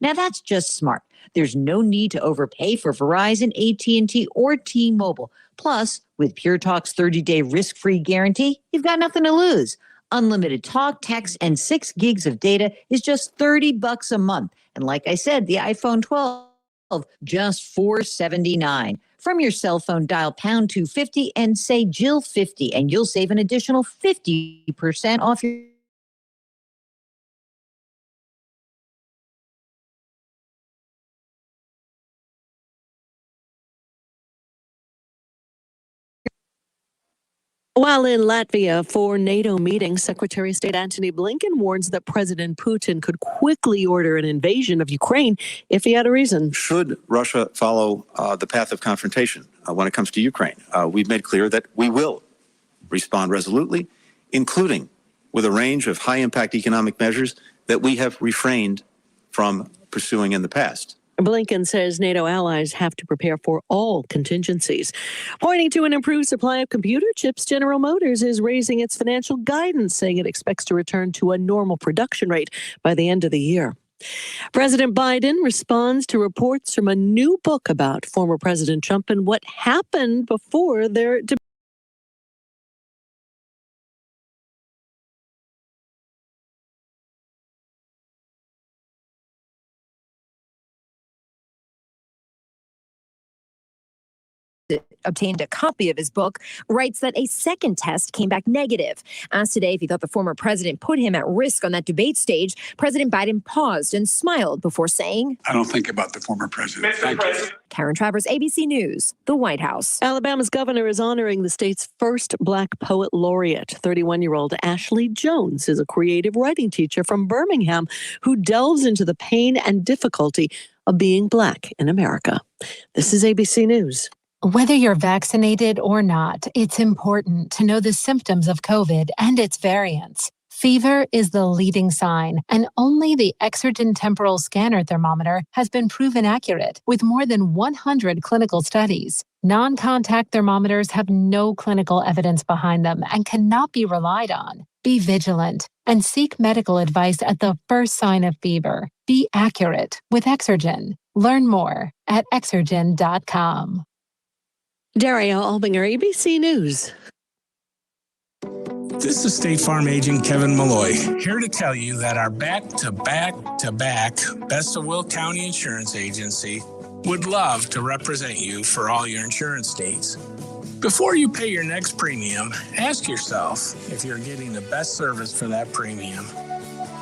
Now that's just smart. There's no need to overpay for Verizon, AT&T, or T-Mobile. Plus, with Pure Talk's 30-day risk-free guarantee, you've got nothing to lose. Unlimited talk, text, and 6 gigs of data is just $30 a month. And like I said, the iPhone 12, just $479. From your cell phone, dial pound 250 and say Jill 50, and you'll save an additional 50% off your. While in Latvia for NATO meeting, Secretary of State Antony Blinken warns that President Putin could quickly order an invasion of Ukraine if he had a reason. Should Russia follow the path of confrontation when it comes to Ukraine, we've made clear that we will respond resolutely, including with a range of high-impact economic measures that we have refrained from pursuing in the past. Blinken says NATO allies have to prepare for all contingencies. Pointing to an improved supply of computer chips, General Motors is raising its financial guidance, saying it expects to return to a normal production rate by the end of the year. President Biden responds to reports from a new book about former President Trump and what happened before their debate. Obtained a copy of his book, writes that a second test came back negative. Asked today if he thought the former president put him at risk on that debate stage, President Biden paused and smiled before saying, I don't think about the former president. Thank you. Karen Travers, ABC News, the White House. Alabama's governor is honoring the state's first Black poet laureate. 31-year-old Ashley Jones is a creative writing teacher from Birmingham who delves into the pain and difficulty of being Black in America. This is ABC News. Whether you're vaccinated or not, it's important to know the symptoms of COVID and its variants. Fever is the leading sign, and only the Exergen temporal scanner thermometer has been proven accurate with more than 100 clinical studies. Non-contact thermometers have no clinical evidence behind them and cannot be relied on. Be vigilant and seek medical advice at the first sign of fever. Be accurate with Exergen. Learn more at Exergen.com. Dario Albinger, ABC News. This is State Farm agent Kevin Malloy, here to tell you that our back-to-back-to-back Best of Will County Insurance Agency would love to represent you for all your insurance needs. Before you pay your next premium, ask yourself if you're getting the best service for that premium.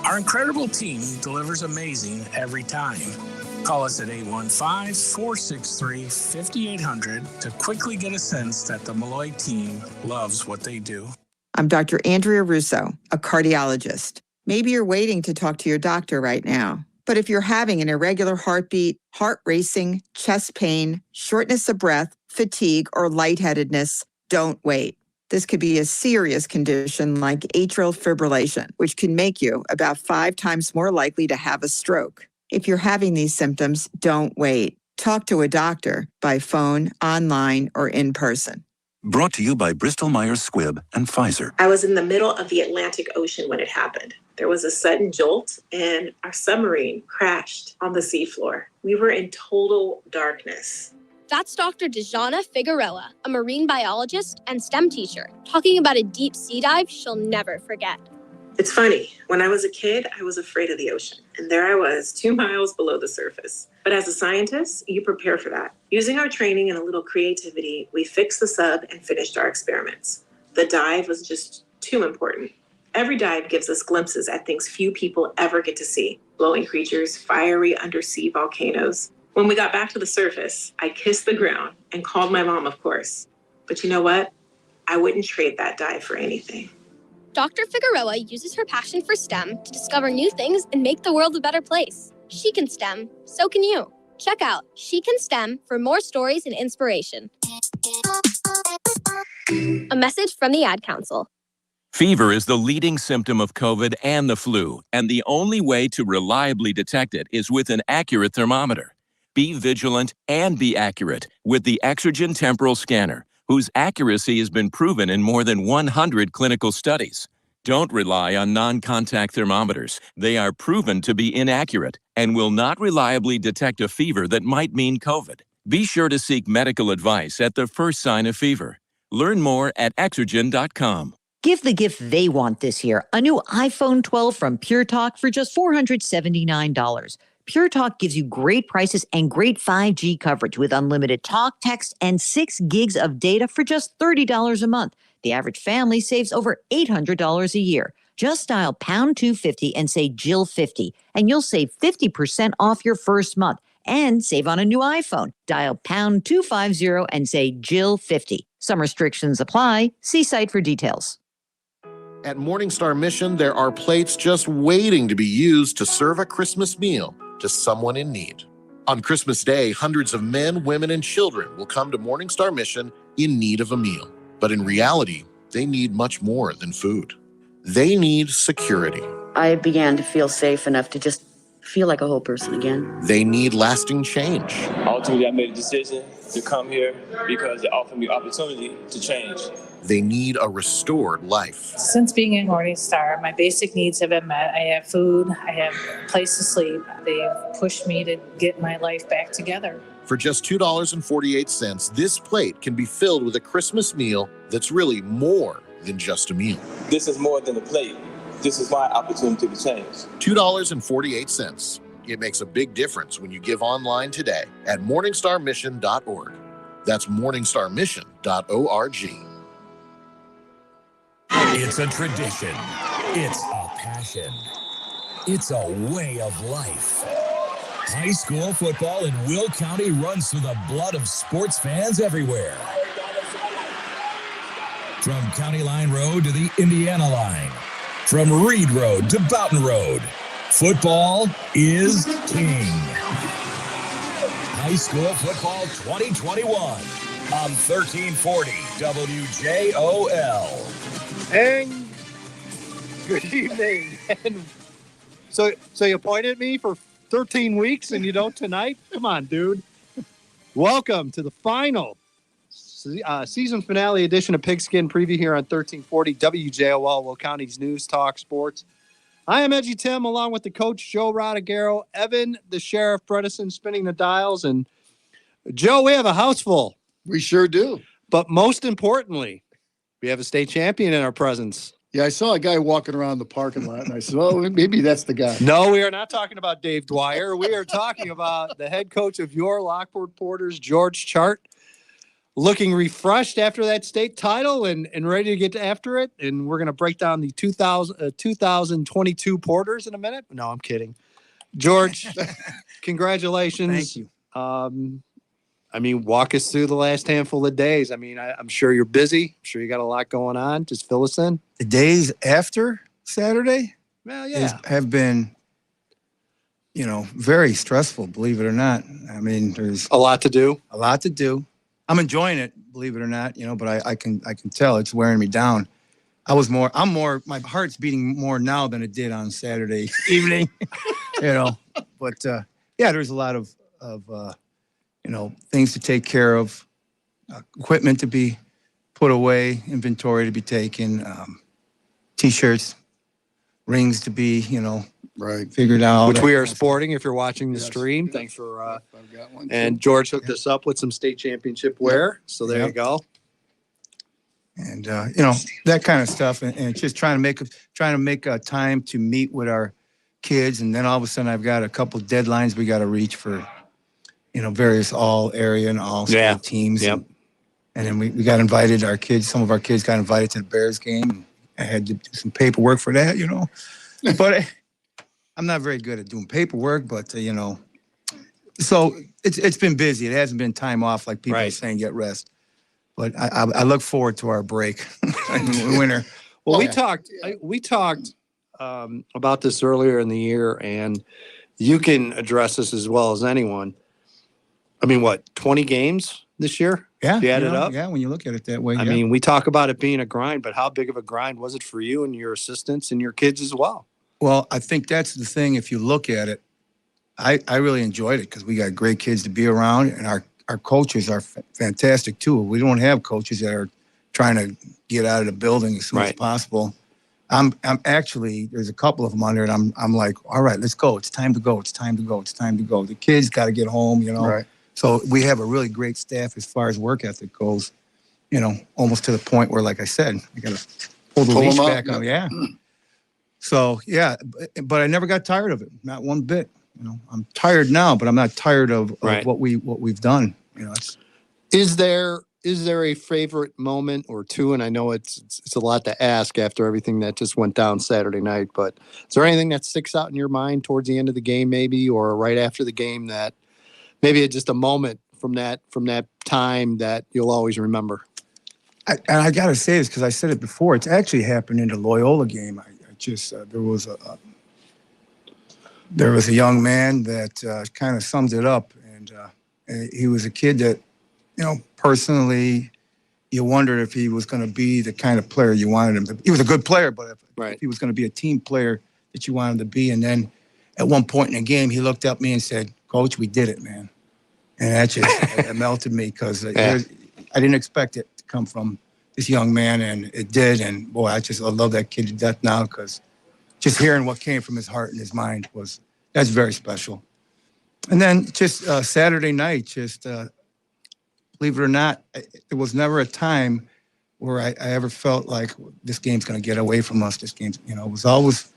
Our incredible team delivers amazing every time. Call us at 815-463-5800 to quickly get a sense that the Malloy team loves what they do. I'm Dr. Andrea Russo, a cardiologist. Maybe you're waiting to talk to your doctor right now. But if you're having an irregular heartbeat, heart racing, chest pain, shortness of breath, fatigue, or lightheadedness, don't wait. This could be a serious condition like atrial fibrillation, which can make you about 5 times more likely to have a stroke. If you're having these symptoms, don't wait. Talk to a doctor by phone, online, or in person. Brought to you by Bristol-Myers Squibb and Pfizer. I was in the middle of the Atlantic Ocean when it happened. There was a sudden jolt and our submarine crashed on the seafloor. We were in total darkness. That's Dr. Dejana Figueroa, a marine biologist and STEM teacher, talking about a deep sea dive she'll never forget. It's funny, when I was a kid, I was afraid of the ocean. And there I was, 2 miles below the surface. But as a scientist, you prepare for that. Using our training and a little creativity, we fixed the sub and finished our experiments. The dive was just too important. Every dive gives us glimpses at things few people ever get to see. Glowing creatures, fiery undersea volcanoes. When we got back to the surface, I kissed the ground and called my mom, of course. But you know what? I wouldn't trade that dive for anything. Dr. Figueroa uses her passion for STEM to discover new things and make the world a better place. She can STEM, so can you. Check out She Can STEM for more stories and inspiration. A message from the Ad Council. Fever is the leading symptom of COVID and the flu, and the only way to reliably detect it is with an accurate thermometer. Be vigilant and be accurate with the Exergen temporal scanner, whose accuracy has been proven in more than 100 clinical studies. Don't rely on non-contact thermometers. They are proven to be inaccurate and will not reliably detect a fever that might mean COVID. Be sure to seek medical advice at the first sign of fever. Learn more at Exergen.com. Give the gift they want this year, a new iPhone 12 from Pure Talk for just $479. Pure Talk gives you great prices and great 5G coverage with unlimited talk, text, and 6 gigs of data for just $30 a month. The average family saves over $800 a year. Just dial pound 250 and say Jill50, and you'll save 50% off your first month and save on a new iPhone. Dial pound 250 and say Jill50. Some restrictions apply. See site for details. At Morningstar Mission, there are plates just waiting to be used to serve a Christmas meal to someone in need. On Christmas Day, hundreds of men, women, and children will come to Morningstar Mission in need of a meal. But in reality, they need much more than food. They need security. I began to feel safe enough to just feel like a whole person again. They need lasting change. Ultimately, I made a decision to come here because it offered me opportunity to change. They need a restored life. Since being in Morningstar, my basic needs have been met. I have food, I have a place to sleep. They've pushed me to get my life back together. For just $2.48, this plate can be filled with a Christmas meal that's really more than just a meal. This is more than a plate. This is my opportunity to change. $2.48. It makes a big difference when you give online today at morningstarmission.org. That's morningstarmission.org. It's a tradition. It's a passion. It's a way of life. High school football in Will County runs through the blood of sports fans everywhere. From County Line Road to the Indiana Line, from Reed Road to Boughton Road, football is king. High school football 2021 on 1340 WJOL. And good evening. And so you appointed me for 13 weeks and you don't tonight? Come on, dude. Welcome to the final season finale edition of Pigskin Preview here on 1340 WJOL, Will County's News Talk Sports. I am Edgy Tim, along with the coach, Joe Rodegaro, Evan, the Sheriff Bredesen, spinning the dials. And Joe, we have a house full. We sure do. But most importantly, we have a state champion in our presence. Yeah, I saw a guy walking around the parking lot, and I said, oh, maybe that's the guy. No, we are not talking about Dave Dwyer. We are talking about the head coach of your Lockport Porters, George Chart, looking refreshed after that state title and ready to get after it. And we're going to break down the 2022 Porters in a minute. No, I'm kidding. George, congratulations. Thank you. Walk us through the last handful of days. I'm sure you're busy. I'm sure you got a lot going on. Just fill us in. The days after Saturday have been, very stressful, believe it or not. There's a lot to do. I'm enjoying it, believe it or not, but I can tell it's wearing me down. My heart's beating more now than it did on Saturday evening, but there's a lot of things to take care of, equipment to be put away, inventory to be taken, T-shirts, rings to be, figured out. Which we are sporting if you're watching the stream. Thanks for, I've got one and George hooked us up with some state championship wear. So there you go. And, that kind of stuff. And it's just trying to make a time to meet with our kids. And then all of a sudden I've got a couple deadlines we got to reach for, various all area and all state teams. Yep. And then we got invited, some of our kids got invited to the Bears game. I had to do some paperwork for that, But I'm not very good at doing paperwork, but, so it's been busy. It hasn't been time off like people are saying, get rest. But I look forward to our break in the winter. Well, we talked about this earlier in the year, and you can address this as well as anyone. 20 games this year? Yeah. You add it up? Yeah, when you look at it that way. We talk about it being a grind, but how big of a grind was it for you and your assistants and your kids as well? Well, I think that's the thing. If you look at it, I really enjoyed it because we got great kids to be around, and our coaches are fantastic too. We don't have coaches that are trying to get out of the building as soon as possible. I'm actually, there's a couple of them on there, and I'm like, all right, let's go. It's time to go. It's time to go. It's time to go. The kids got to get home, you know. Right. So we have a really great staff as far as work ethic goes, you know, almost to the point where, like I said, I got to pull the leash back on. Yeah. So, yeah, but I never got tired of it. Not one bit. You know, I'm tired now, but I'm not tired of what we've done. You know, Is there a favorite moment or two? And I know it's a lot to ask after everything that just went down Saturday night, but is there anything that sticks out in your mind towards the end of the game, maybe, or right after the game that maybe it's just a moment from that time that you'll always remember? And I got to say this because I said it before. It's actually happened in the Loyola game. I just there was a young man that kind of sums it up, and he was a kid that, you know, personally, you wondered if he was going to be the kind of player you wanted him to be. He was a good player, but if he was going to be a team player that you wanted him to be. And then at one point in the game, he looked at me and said, "Coach, we did it, man." And that just it melted me because I didn't expect it to come from this young man, and it did. And boy, I love that kid to death now because just hearing what came from his heart and his mind that's very special. And then just Saturday night, believe it or not, it was never a time where I ever felt like this game's going to get away from us. This game's, you know, it was always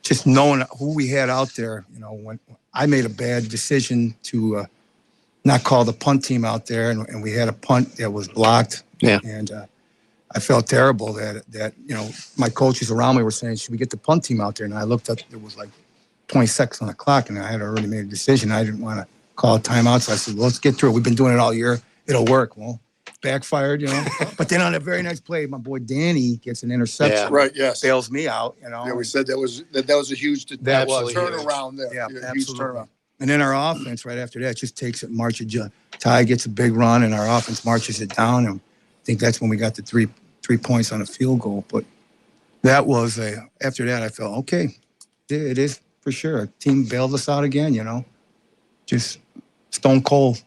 just knowing who we had out there. You know, when I made a bad decision to not call the punt team out there, and we had a punt that was blocked. Yeah. And I felt terrible that, you know, my coaches around me were saying, should we get the punt team out there? And I looked up, it was like 20 seconds on the clock, and I had already made a decision. I didn't want to call a timeout, so I said, well, let's get through it. We've been doing it all year. It'll work. Well, backfired, you know. But then on the very next play, my boy Danny gets an interception. Yeah. Right, yes. Bails me out, you know. Yeah, we said that was a huge turnaround there. Yeah, huge absolutely. turnaround. And then our offense right after that just takes it, marches. Ty gets a big run, and our offense marches it down. And I think that's when we got the three points on a field goal. But that was after that, I felt, okay, it is for sure. Our team bailed us out again, you know. Just stone cold.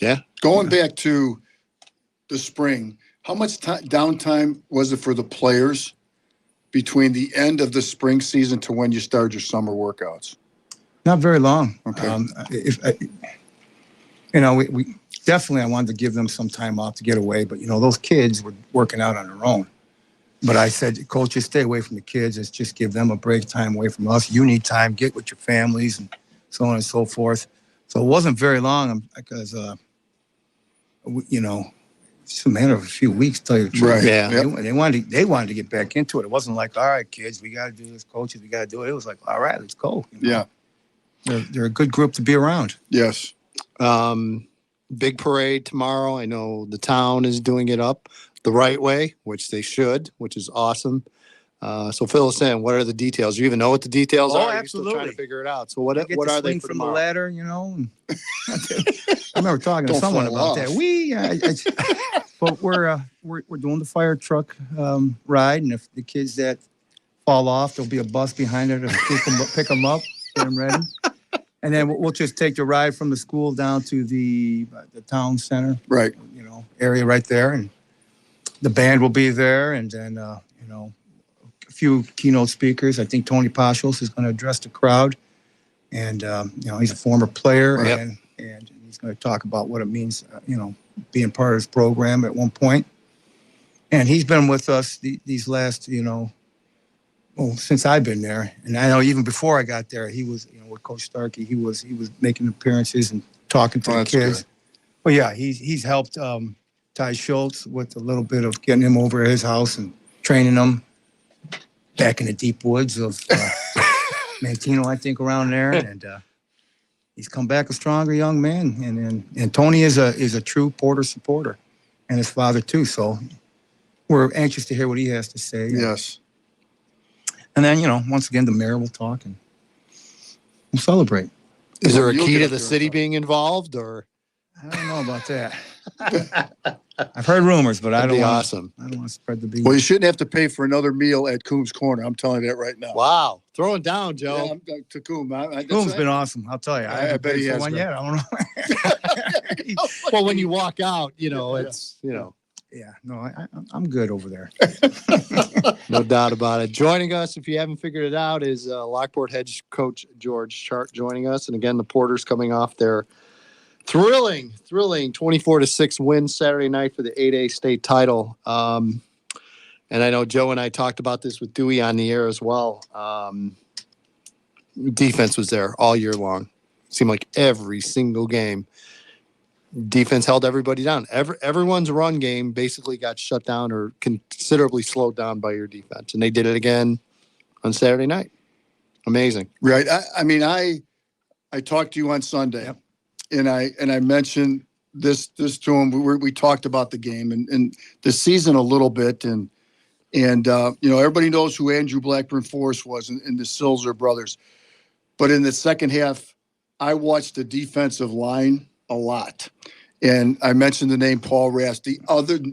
Yeah. Going back to the spring, how much downtime was it for the players between the end of the spring season to when you started your summer workouts? Not very long. Okay. You know, we definitely, I wanted to give them some time off to get away, but, you know, those kids were working out on their own. But I said, coaches, stay away from the kids. Let's just give them a break, time away from us. You need time, get with your families, and so on and so forth. So it wasn't very long because, you know, it's a matter of a few weeks, to tell you the truth. Right. Yeah. Yep. They wanted to get back into it. It wasn't like, all right, kids, we got to do this. Coaches, we got to do it. It was like, all right, let's go. You know? Yeah. They're a good group to be around. Yes. Big parade tomorrow. I know the town is doing it up the right way, which they should, which is awesome. So fill us in. What are the details? You even know what the details are? Absolutely. You're still trying to figure it out. So what are they for from tomorrow? the ladder, you know? I remember talking to Don't someone fall about off. that. But we're doing the fire truck ride, and if the kids that fall off, there'll be a bus behind it to pick them up, get them ready. And then we'll just take the ride from the school down to the town center, Right. you know, area right there, and the band will be there, and then you know, a few keynote speakers. I think Tony Pashos is going to address the crowd, and you know, he's a former player, and he's going to talk about what it means, you know, being part of his program at one point. And he's been with us these last, you know, since I've been there. And I know even before I got there, he was, you know, with Coach Starkey, he was making appearances and talking to the kids. Good. But yeah, he's helped Ty Schultz with a little bit of getting him over at his house and training him back in the deep woods of Mantino, I think, around there. And he's come back a stronger young man. And Tony is a true Porter supporter, and his father too. So we're anxious to hear what he has to say. Yes. And then, you know, once again, the mayor will talk and we'll celebrate. Is there a You'll key get to up the there, city though. being involved, or? I don't know about that. I've heard rumors, but I That'd don't be want awesome. I don't want to spread the beans. Well, you shouldn't have to pay for another meal at Coombs Corner. I'm telling you that right now. Wow. Throwing down, Joe. Yeah, I'm to Coombs. Coom's been awesome. I'll tell you. I haven't bet paid he for has one been. yet. I don't know. Well, when you walk out, you know, it's, you know. Yeah, no, I'm good over there. No doubt about it. Joining us, if you haven't figured it out, is Lockport head coach George Chart joining us. And again, the Porters coming off their thrilling 24-6 win Saturday night for the 8A state title. And I know Joe and I talked about this with Dewey on the air as well. Defense was there all year long. Seemed like every single game, defense held everybody down. Everyone's run game basically got shut down or considerably slowed down by your defense, and they did it again on Saturday night. Amazing, right? I mean, I talked to you on Sunday, and I mentioned this to him. We talked about the game and the season a little bit, and everybody knows who Andrew Blackburn Forrest was and the Silzer brothers, but in the second half, I watched the defensive line a lot. And I mentioned the name Paul Rasp.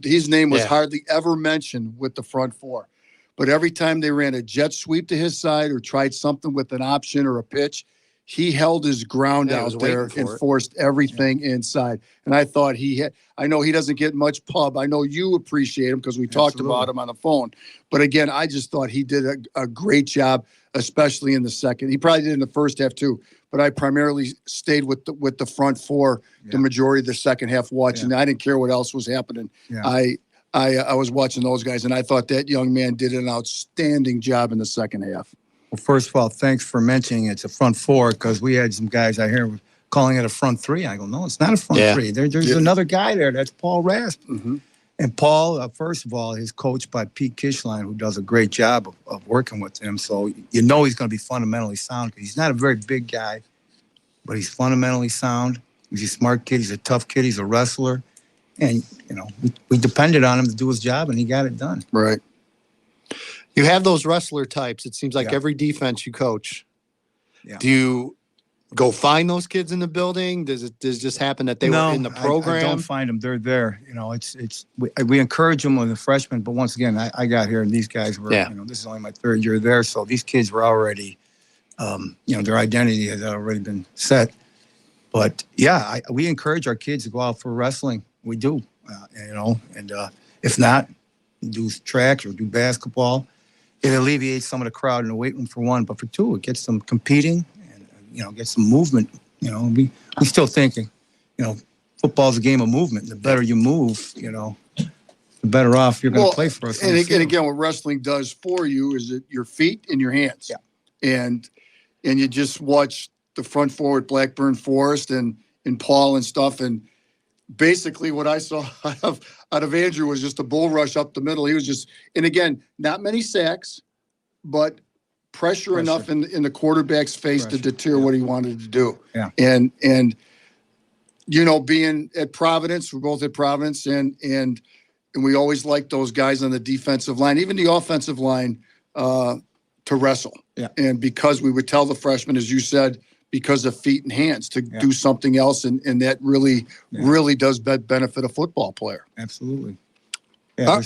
His name was hardly ever mentioned with the front four. But every time they ran a jet sweep to his side or tried something with an option or a pitch, he held his ground out there and forced everything inside. And I thought I know he doesn't get much pub. I know you appreciate him because we talked about him on the phone. But again, I just thought he did a great job, especially in the second. He probably did in the first half too. But I primarily stayed with the front four the majority of the second half watching. I didn't care what else was happening. I was watching those guys, and I thought that young man did an outstanding job in the second half. Well, first of all, thanks for mentioning it's a front four because we had some guys out here calling it a front three. I go, no, it's not a front three. There's another guy there. That's Paul Rasp. Mm-hmm. And Paul, first of all, is coached by Pete Kishline, who does a great job of working with him. So he's going to be fundamentally sound. He's not a very big guy, but he's fundamentally sound. He's a smart kid. He's a tough kid. He's a wrestler. And, we depended on him to do his job, and he got it done. Right. You have those wrestler types. It seems like every defense you coach. Yeah. Do you go find those kids in the building? Does it just happen that they were in the program? I don't find them. They're there. We encourage them with the freshmen, but once again, I got here and these guys were. This is only my third year there, so these kids were already, their identity has already been set. But we encourage our kids to go out for wrestling. We do, and if not, do track or do basketball. It alleviates some of the crowd in the weight room for one, but for two, it gets them competing and gets some movement. We still thinking, football's a game of movement. The better you move, the better off you're going to play for us. And again, what wrestling does for you is your feet and your hands. Yeah. And you just watch the front forward Blackburn Forrest and Paul and stuff. And basically what I saw out of Andrew was just a bull rush up the middle. He was just, and again, not many sacks, but pressure enough in the quarterback's face to deter what he wanted to do. Yeah. And being at Providence, we're both at Providence, and we always liked those guys on the defensive line, even the offensive line, to wrestle. Yeah. And because we would tell the freshmen, as you said, because of feet and hands to do something else. And that really does benefit a football player. Absolutely. Yeah.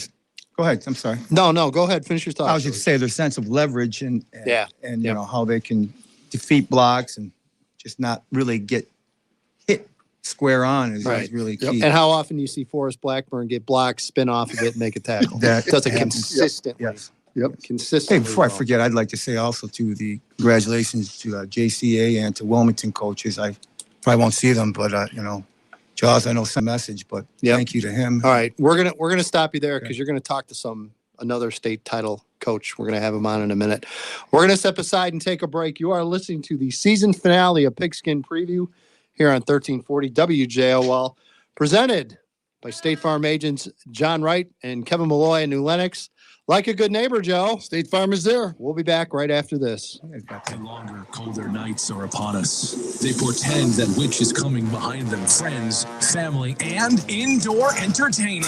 Go ahead. I'm sorry. No, go ahead. Finish your thoughts. I was just say their sense of leverage and how they can defeat blocks and just not really get hit square on is really key. And how often do you see Forrest Blackburn get blocked, spin off of it, and make a tackle? That does it consistently. Yes. Yep. Consistently. Hey, before I forget, I'd like to say also to the congratulations to JCA and to Wilmington coaches. I probably won't see them, but Jaws, I know some message, but thank you to him. All right, we're gonna stop you there because you're gonna talk to another state title coach. We're gonna have him on in a minute. We're gonna step aside and take a break. You are listening to the season finale of Pigskin Preview here on 1340 WJOL, presented by State Farm agents John Wright and Kevin Malloy in New Lenox. Like a good neighbor, Joe. State Farm is there. We'll be back right after this. The longer, colder nights are upon us. They portend that which is coming behind them. Friends, family, and indoor entertaining.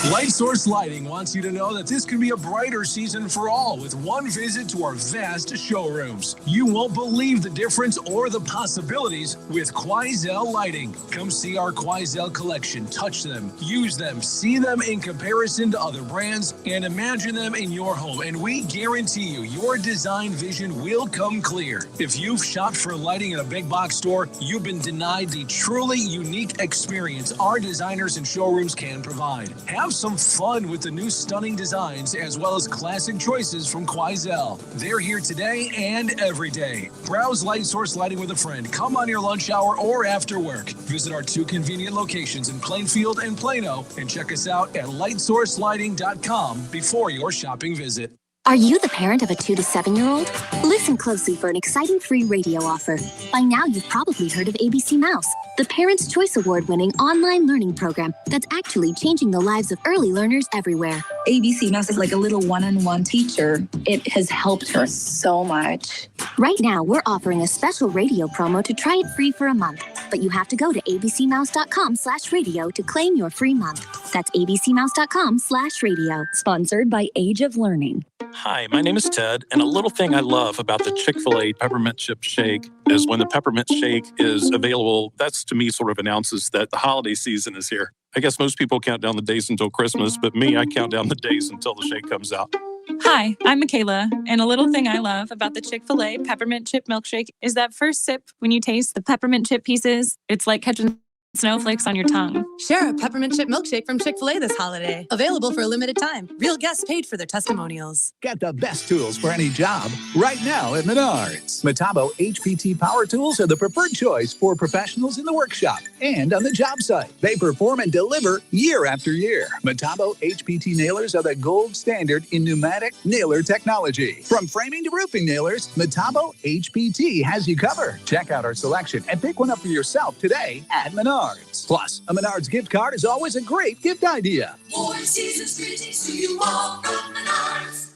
Light Source Lighting wants you to know that this can be a brighter season for all with one visit to our vast showrooms. You won't believe the difference or the possibilities with Quoizel Lighting. Come see our Quoizel collection, touch them, use them, see them in comparison to other brands, and imagine them in your home. And we guarantee you, your design vision will come clear. If you've shopped for lighting in a big box store, you've been denied the truly unique experience our designers and showrooms can provide. Have some fun with the new stunning designs as well as classic choices from Quoizel. They're here today and every day. Browse Light Source Lighting with a friend. Come on your lunch hour or after work. Visit our 2 convenient locations in Plainfield and Plano and check us out at lightsourcelighting.com before your shopping visit. Are you the parent of a 2 to 7-year-old? Listen closely for an exciting free radio offer. By now, you've probably heard of ABC Mouse, the Parents' Choice Award-winning online learning program that's actually changing the lives of early learners everywhere. ABC Mouse is like a little one-on-one teacher. It has helped her so much. Right now, we're offering a special radio promo to try it free for a month, but you have to go to abcmouse.com/radio to claim your free month. That's abcmouse.com/radio. Sponsored by Age of Learning. Hi, my name is Ted, and a little thing I love about the Chick-fil-A Peppermint Chip Shake is when the peppermint shake is available, that's to me sort of announces that the holiday season is here. I guess most people count down the days until Christmas, but me, I count down the days until the shake comes out. Hi, I'm Michaela, and a little thing I love about the Chick-fil-A Peppermint Chip Milkshake is that first sip when you taste the peppermint chip pieces, it's like catching snowflakes on your tongue. Share a peppermint chip milkshake from Chick-fil-A this holiday. Available for a limited time. Real guests paid for their testimonials. Get the best tools for any job right now at Menards. Metabo HPT power tools are the preferred choice for professionals in the workshop and on the job site. They perform and deliver year after year. Metabo HPT nailers are the gold standard in pneumatic nailer technology. From framing to roofing nailers, Metabo HPT has you covered. Check out our selection and pick one up for yourself today at Menards. Plus, a Menards gift card is always a great gift idea. More season's greetings to you all from Menards.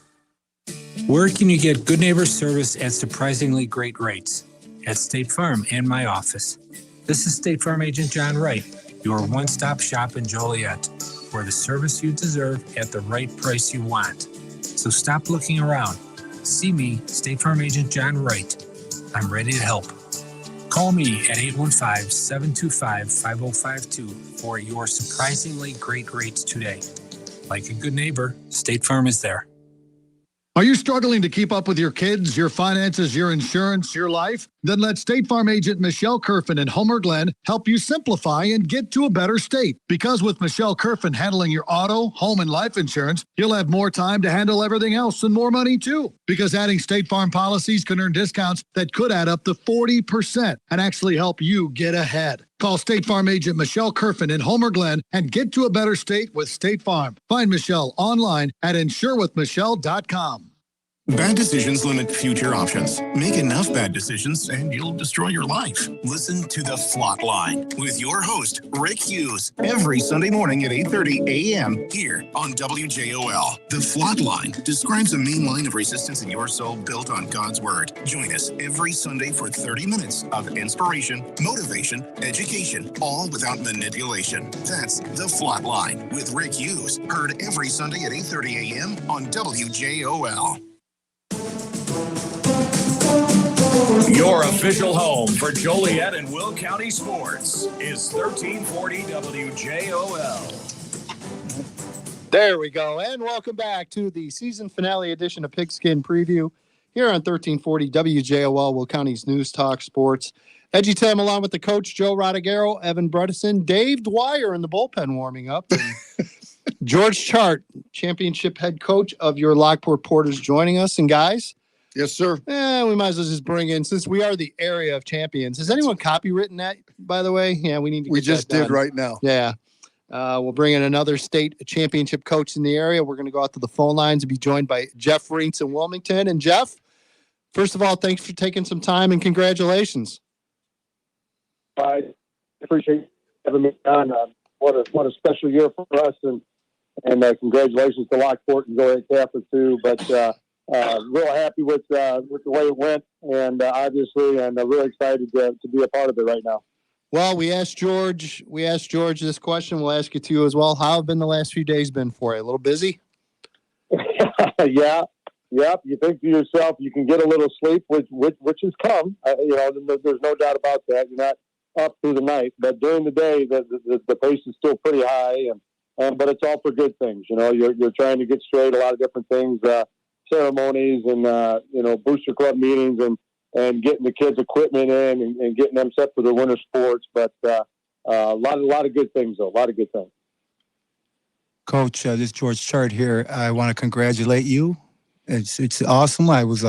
Where can you get good neighbor service at surprisingly great rates? At State Farm and my office. This is State Farm Agent John Wright, your one-stop shop in Joliet, where the service you deserve at the right price you want. So stop looking around. See me, State Farm Agent John Wright. I'm ready to help. Call me at 815-725-5052 for your surprisingly great rates today. Like a good neighbor, State Farm is there. Are you struggling to keep up with your kids, your finances, your insurance, your life? Then let State Farm agent Michelle Kerfin in Homer Glen help you simplify and get to a better state. Because with Michelle Kerfin handling your auto, home, and life insurance, you'll have more time to handle everything else and more money too. Because adding State Farm policies can earn discounts that could add up to 40% and actually help you get ahead. Call State Farm agent Michelle Kerfin in Homer Glen and get to a better state with State Farm. Find Michelle online at insurewithmichelle.com. Bad decisions limit future options. Make enough bad decisions and you'll destroy your life. Listen to The Flot Line with your host, Rick Hughes, every Sunday morning at 8:30 a.m. here on WJOL. The Flot Line describes a main line of resistance in your soul built on God's Word. Join us every Sunday for 30 minutes of inspiration, motivation, education, all without manipulation. That's The Flot Line with Rick Hughes. Heard every Sunday at 8:30 a.m. on WJOL. Your official home for Joliet and Will County sports is 1340 WJOL. There we go. And welcome back to the season finale edition of Pigskin Preview here on 1340 WJOL, Will County's News Talk Sports. Edgy Tim along with the coach, Joe Rodriguero, Evan Bredesen, Dave Dwyer in the bullpen warming up. And George Chart, championship head coach of your Lockport Porters, joining us. And guys, yes, sir. We might as well just bring in, since we are the area of champions. Has anyone copywritten that, by the way? Yeah, we need to. We get just that done did right now. Yeah. We'll bring in another state championship coach in the area. We're going to go out to the phone lines and be joined by Jeff Reentz in Wilmington. And Jeff, first of all, thanks for taking some time and congratulations. I appreciate having me on. What a special year for us, and congratulations to Lockport and Joliet Catholic too. But real happy with the way it went, and obviously, and really excited to be a part of it right now. Well, we asked George this question. We'll ask it to you as well. How have been the last few days been for you? A little busy? Yeah. Yep. You think to yourself, you can get a little sleep, which has come. There's no doubt about that. You're not up through the night, but during the day, the pace is still pretty high, but it's all for good things. You're trying to get straight a lot of different things, ceremonies and booster club meetings and getting the kids equipment in and getting them set for their winter sports. But a lot of good things, though. A lot of good things. Coach, this is George Chart here. I want to congratulate you. It's awesome. I was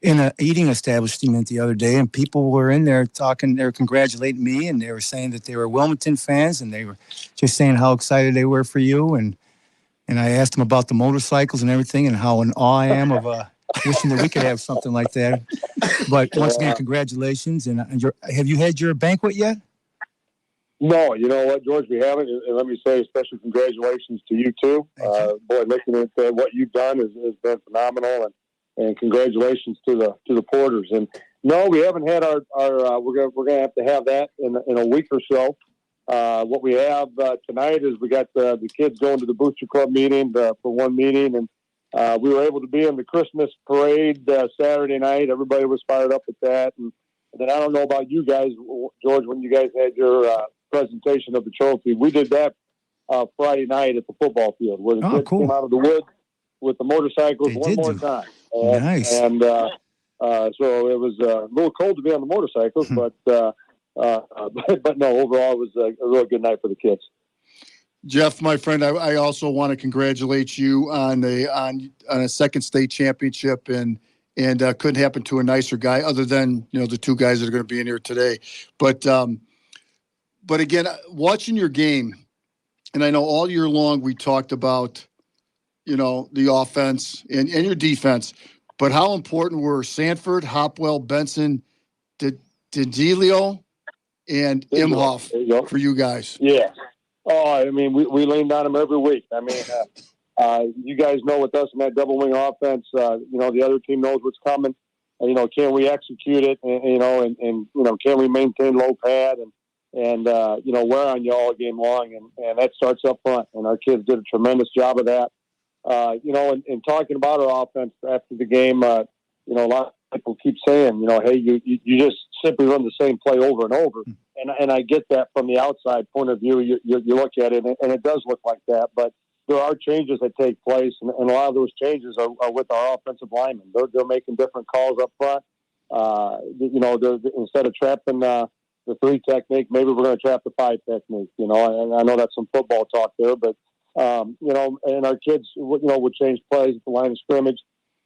in an eating establishment the other day, and people were in there talking. They were congratulating me, and they were saying that they were Wilmington fans, and they were just saying how excited they were for you. And I asked them about the motorcycles and everything, and how in awe I am of wishing that we could have something like that. But once again, congratulations. And have you had your banquet yet? No, you know what, George, we haven't. And let me say, especially congratulations to you too. Boy, looking at what you've done has been phenomenal, and congratulations to the porters. And no, we haven't had our we're gonna have to have that in a week or so. What we have tonight is we got the kids going to the Booster Club meeting for one meeting, and we were able to be in the Christmas parade Saturday night. Everybody was fired up with that. And then I don't know about you guys, George, when you guys had your presentation of the trophy. We did that Friday night at the football field where the kids came out of the woods with the motorcycles one more time. Nice. And so it was a little cold to be on the motorcycles, but no, overall it was a really good night for the kids. Jeff, my friend, I also want to congratulate you on a second state championship, and couldn't happen to a nicer guy other than the two guys that are going to be in here today. But again, watching your game, and I know all year long we talked about, the offense and your defense, but how important were Sanford, Hopwell, Benson, D'Delio, and Imhoff for you guys? Yeah. Oh, I mean, we leaned on them every week. I mean, you guys know with us in that double wing offense, the other team knows what's coming. Can we execute it? And can we maintain low pad and wear on you all game long? And that starts up front. And our kids did a tremendous job of that. And talking about our offense after the game, a lot of people keep saying, hey, you just simply run the same play over and over. And I get that from the outside point of view. You look at it, and it does look like that. But there are changes that take place, and a lot of those changes are with our offensive linemen. They're making different calls up front. Instead of trapping the 3 technique, maybe we're going to trap the 5 technique. And I know that's some football talk there, but and our kids, would change plays at the line of scrimmage,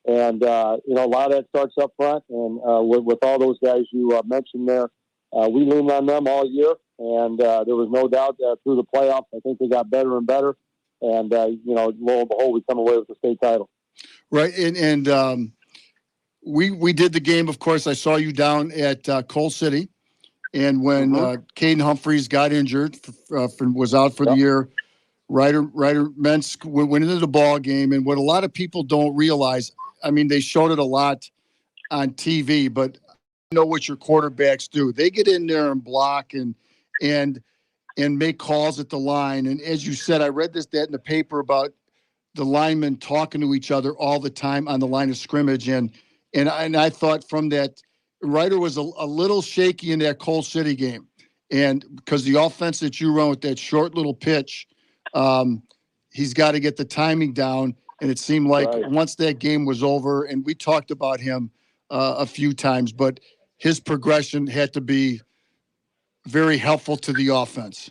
and a lot of that starts up front. And with all those guys you mentioned there, we leaned on them all year, and there was no doubt through the playoffs, I think they got better and better. And, lo and behold, we come away with the state title. Right. And we did the game. Of course, I saw you down at Coal City. And when Caden Humphreys got injured, was out for the year, Ryder Mensk went into the ball game. And what a lot of people don't realize, I mean, they showed it a lot on TV, but know what your quarterbacks do. They get in there and block and make calls at the line. And as you said, I read that in the paper about the linemen talking to each other all the time on the line of scrimmage. And I thought from that, Ryder was a little shaky in that Coal City game. And because the offense that you run with that short little pitch, he's got to get the timing down. And it seemed like once that game was over, and we talked about him a few times, but his progression had to be very helpful to the offense.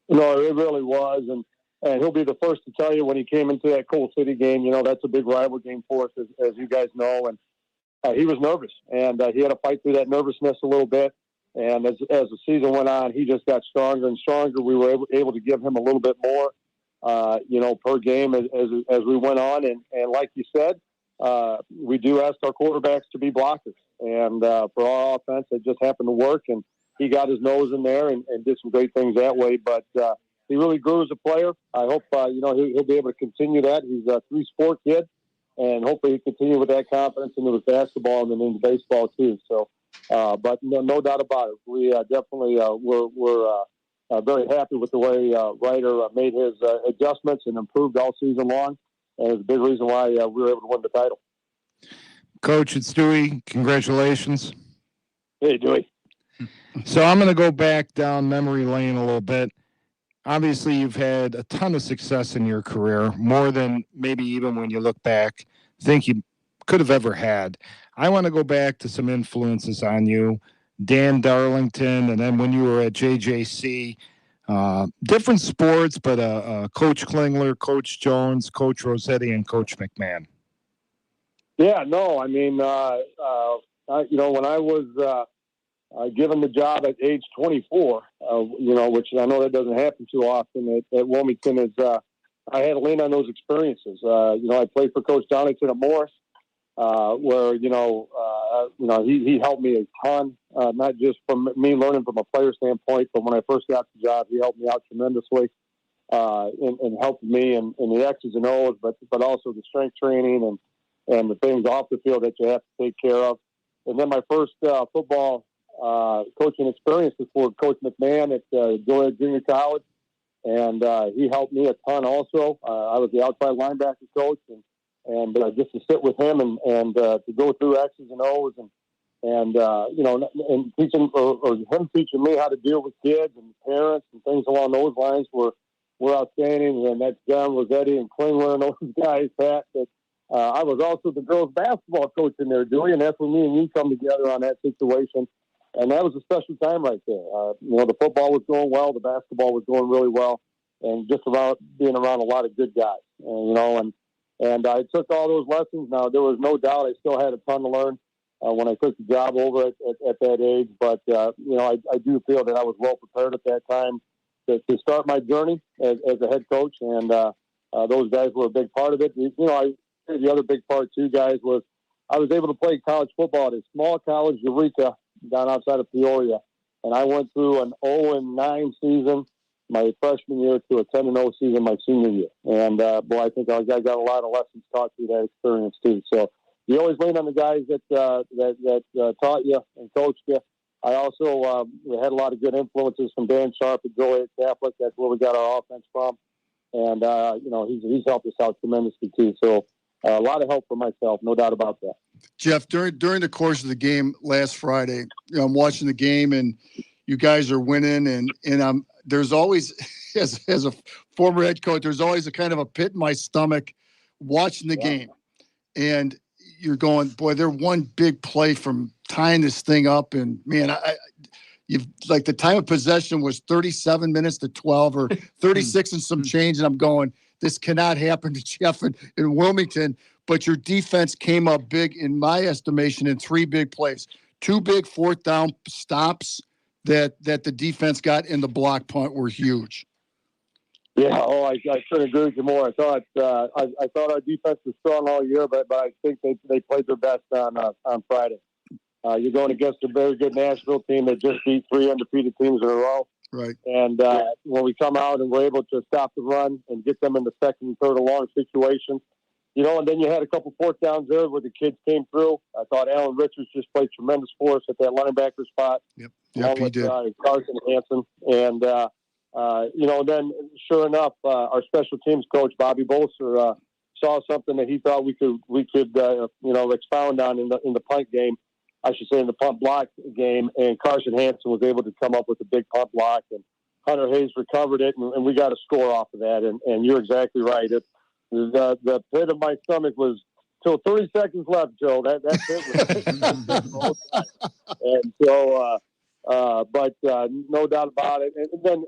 No, it really was. And he'll be the first to tell you when he came into that Coal City game, that's a big rival game for us, as you guys know. And he was nervous, and he had to fight through that nervousness a little bit. And as the season went on, he just got stronger and stronger. We were able to give him a little bit more, per game as we went on. And like you said, we do ask our quarterbacks to be blockers. And for our offense, it just happened to work. And he got his nose in there and did some great things that way. But he really grew as a player. I hope, he'll be able to continue that. He's a 3-sport kid. and hopefully he continue with that confidence into his basketball and then into baseball too. So, but no doubt about it. We definitely we're very happy with the way Ryder made his adjustments and improved all season long, and it's a big reason why we were able to win the title. Coach, it's Dewey. Congratulations. Hey, Dewey. So I'm going to go back down memory lane a little bit. Obviously, you've had a ton of success in your career, more than maybe even when you look back, think you could have ever had. I want to go back to some influences on you, Dan Darlington, and then when you were at JJC, different sports, but Coach Klingler, Coach Jones, Coach Rossetti, and Coach McMahon. Yeah, no, I mean, when I was given the job at age 24, which I know that doesn't happen too often at Wilmington, is I had to lean on those experiences. I played for Coach Donington at Morris, where he helped me a ton, not just from me learning from a player standpoint, but when I first got the job, he helped me out tremendously and helped me in the X's and O's, but also the strength training and the things off the field that you have to take care of. And then my first football coaching experience was for Coach McMahon at Joliet Junior College, and he helped me a ton also. I was the outside linebacker coach, and just to sit with him and to go through X's and O's and teaching or him teaching me how to deal with kids and parents and things along those lines were outstanding. And that's John Rossetti and Klingler and those guys, Pat, that I was also the girls basketball coach in there, Dewey, and that's when me and you come together on that situation. And that was a special time right there. The football was going well, the basketball was going really well, and just about being around a lot of good guys. And I took all those lessons. Now, there was no doubt I still had a ton to learn when I took the job over at that age. But, I do feel that I was well prepared at that time to start my journey as a head coach. And those guys were a big part of it. The other big part, too, guys, was I was able to play college football at a small college, Eureka, down outside of Peoria. And I went through an 0-9 season my freshman year to a 10-0 season my senior year. And, I think I got a lot of lessons taught through that experience, too. So you always lean on the guys that taught you and coached you. I also had a lot of good influences from Dan Sharp at Joliet Catholic. That's where we got our offense from. And, he's helped us out tremendously, too. So a lot of help for myself, no doubt about that. Jeff, during the course of the game last Friday, I'm watching the game and you guys are winning, and there's always, as a former head coach, there's always a kind of a pit in my stomach watching the game, and you're going, boy, they're one big play from tying this thing up, and man, you've like the time of possession was 37 minutes to 12 or 36 and some change, and I'm going, this cannot happen to Jeff in Wilmington. But your defense came up big, in my estimation, in three big plays. Two big fourth down stops that the defense got in the block punt were huge. Yeah, I couldn't agree with you more. I thought our defense was strong all year, but I think they played their best on Friday. You're going against a very good Nashville team that just beat three undefeated teams in a row. Right. And when we come out and we're able to stop the run and get them in the second and third and long situations, and then you had a couple fourth downs there where the kids came through. I thought Alan Richards just played tremendous for us at that linebacker spot. Yep, he did. Carson Hansen. And, then sure enough, our special teams coach, Bobby Bolser, saw something that he thought we could expound on in the punt game. I should say in the punt block game. And Carson Hansen was able to come up with a big punt block, and Hunter Hayes recovered it, and we got a score off of that. And you're exactly right. The pit of my stomach was till 30 seconds left, Joe. That's it. And so, but no doubt about it. And then,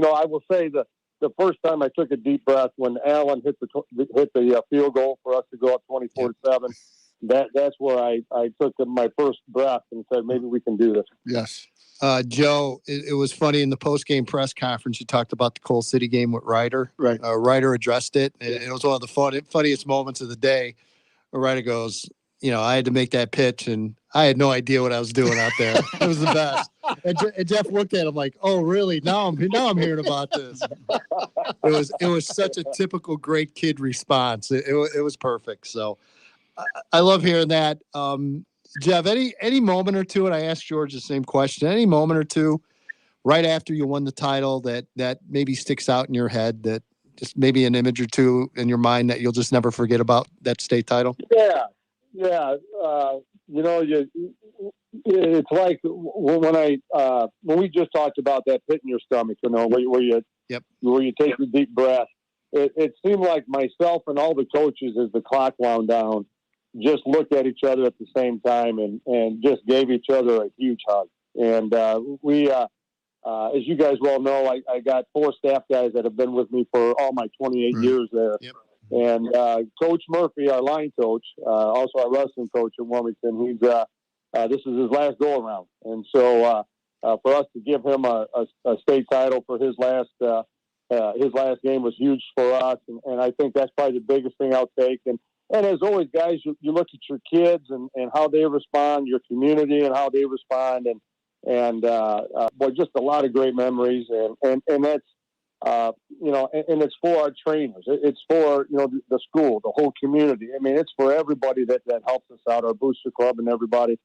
I will say the first time I took a deep breath when Allen hit the field goal for us to go up 24-7. That's where I took my first breath and said, maybe we can do this. Yes. Joe, it was funny in the post-game press conference. You talked about the Coal City game with Ryder. Right. Ryder addressed it. It was one of the funniest moments of the day. Ryder goes, I had to make that pitch, and I had no idea what I was doing out there. It was the best. And Jeff looked at him like, "Oh, really? Now I'm hearing about this." It was such a typical great kid response. It was perfect. So I love hearing that. Jeff, any moment or two, and I asked George the same question. Any moment or two right after you won the title that maybe sticks out in your head, that just maybe an image or two in your mind that you'll just never forget about that state title? Yeah. It's like when we just talked about that pit in your stomach, where you take a deep breath. It seemed like myself and all the coaches, as the clock wound down, just looked at each other at the same time and just gave each other a huge hug. And we, as you guys well know, I got 4 staff guys that have been with me for all my 28 years there. Yep. And Coach Murphy, our line coach, also our wrestling coach in Wilmington, he's this is his last go around, and so for us to give him a state title for his last game was huge for us, and I think that's probably the biggest thing I'll take. And as always, guys, you look at your kids and how they respond, your community and how they respond, and just a lot of great memories, and that's. And it's for our trainers. It's for, the school, the whole community. I mean, it's for everybody that helps us out, our booster club and everybody.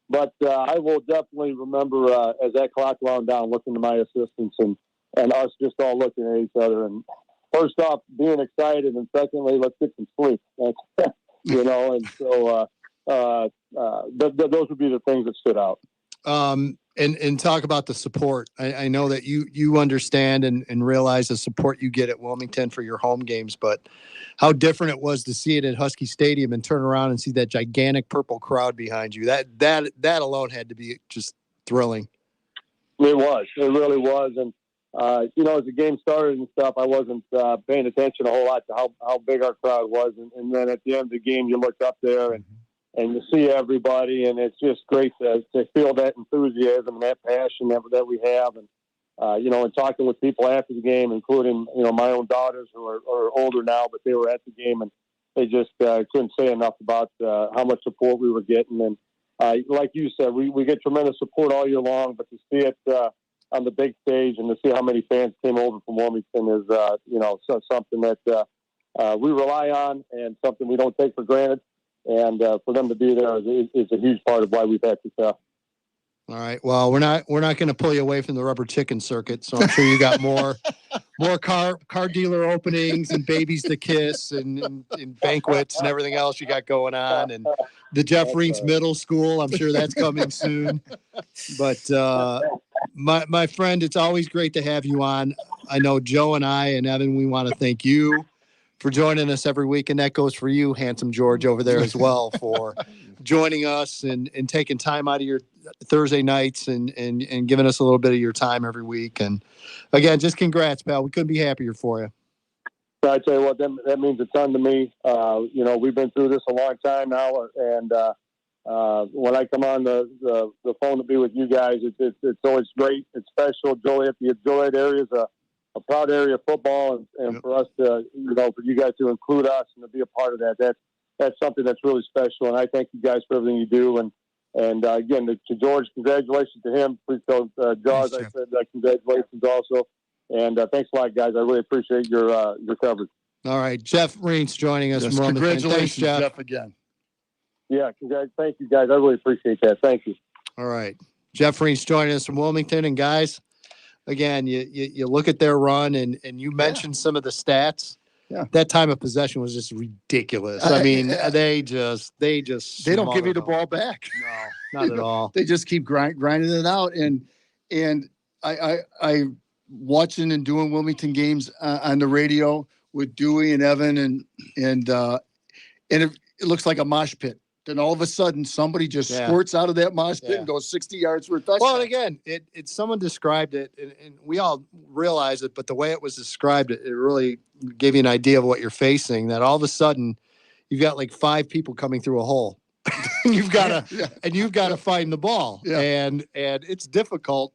But I will definitely remember as that clock wound down, looking to my assistants and us just all looking at each other. And first off, being excited, and secondly, let's get some sleep. And so those would be the things that stood out. And talk about the support. I know that you understand and realize the support you get at Wilmington for your home games, but how different it was to see it at Husky Stadium and turn around and see that gigantic purple crowd behind you. That alone had to be just thrilling. It was. It really was. And as the game started and stuff, I wasn't paying attention a whole lot to how big our crowd was. And then at the end of the game, you look up there and you see everybody, and it's just great to feel that enthusiasm and that passion that we have. And, and talking with people after the game, including, my own daughters who are older now, but they were at the game, and they just couldn't say enough about how much support we were getting. And like you said, we get tremendous support all year long, but to see it on the big stage and to see how many fans came over from Wilmington is, something that we rely on and something we don't take for granted. And for them to be there is a huge part of why we've had success. All right. Well, we're not going to pull you away from the rubber chicken circuit. So I'm sure you got more car dealer openings and babies to kiss and banquets and everything else you got going on. And the Jeff Reeds Middle School, I'm sure that's coming soon. But my friend, it's always great to have you on. I know Joe and I and Evan, we want to thank you for joining us every week. And that goes for you, handsome George, over there as well, for joining us and taking time out of your Thursday nights and giving us a little bit of your time every week. And again, just congrats, pal. We couldn't be happier for you. I tell you what, that means a ton to me. We've been through this a long time now, and when I come on the phone to be with you guys, it's always great. It's special. Joliet, the Joliet area is a proud area of football, and for us to, for you guys to include us and to be a part of that, that's something that's really special. And I thank you guys for everything you do. And again, to George, congratulations to him. Please tell Jaws I said congratulations also. And thanks a lot, guys. I really appreciate your coverage. All right, Jeff Reents joining us. Yes, congratulations, thanks, Jeff, again. Yeah, thank you, guys. I really appreciate that. Thank you. All right, Jeff Reents joining us from Wilmington, and guys. Again, you look at their run and you mentioned some of the stats. Yeah. That time of possession was just ridiculous. I mean, they don't give you the ball back. No, not at all. They just keep grinding it out. And I watching and doing Wilmington games on the radio with Dewey and Evan and it looks like a mosh pit. Then all of a sudden, somebody just squirts out of that mosh pit and goes 60 yards for a touchdown. Well, and again, someone described it, and we all realize it, but the way it was described, it really gave you an idea of what you're facing. That all of a sudden, you've got like 5 people coming through a hole. You've got to find the ball, and it's difficult,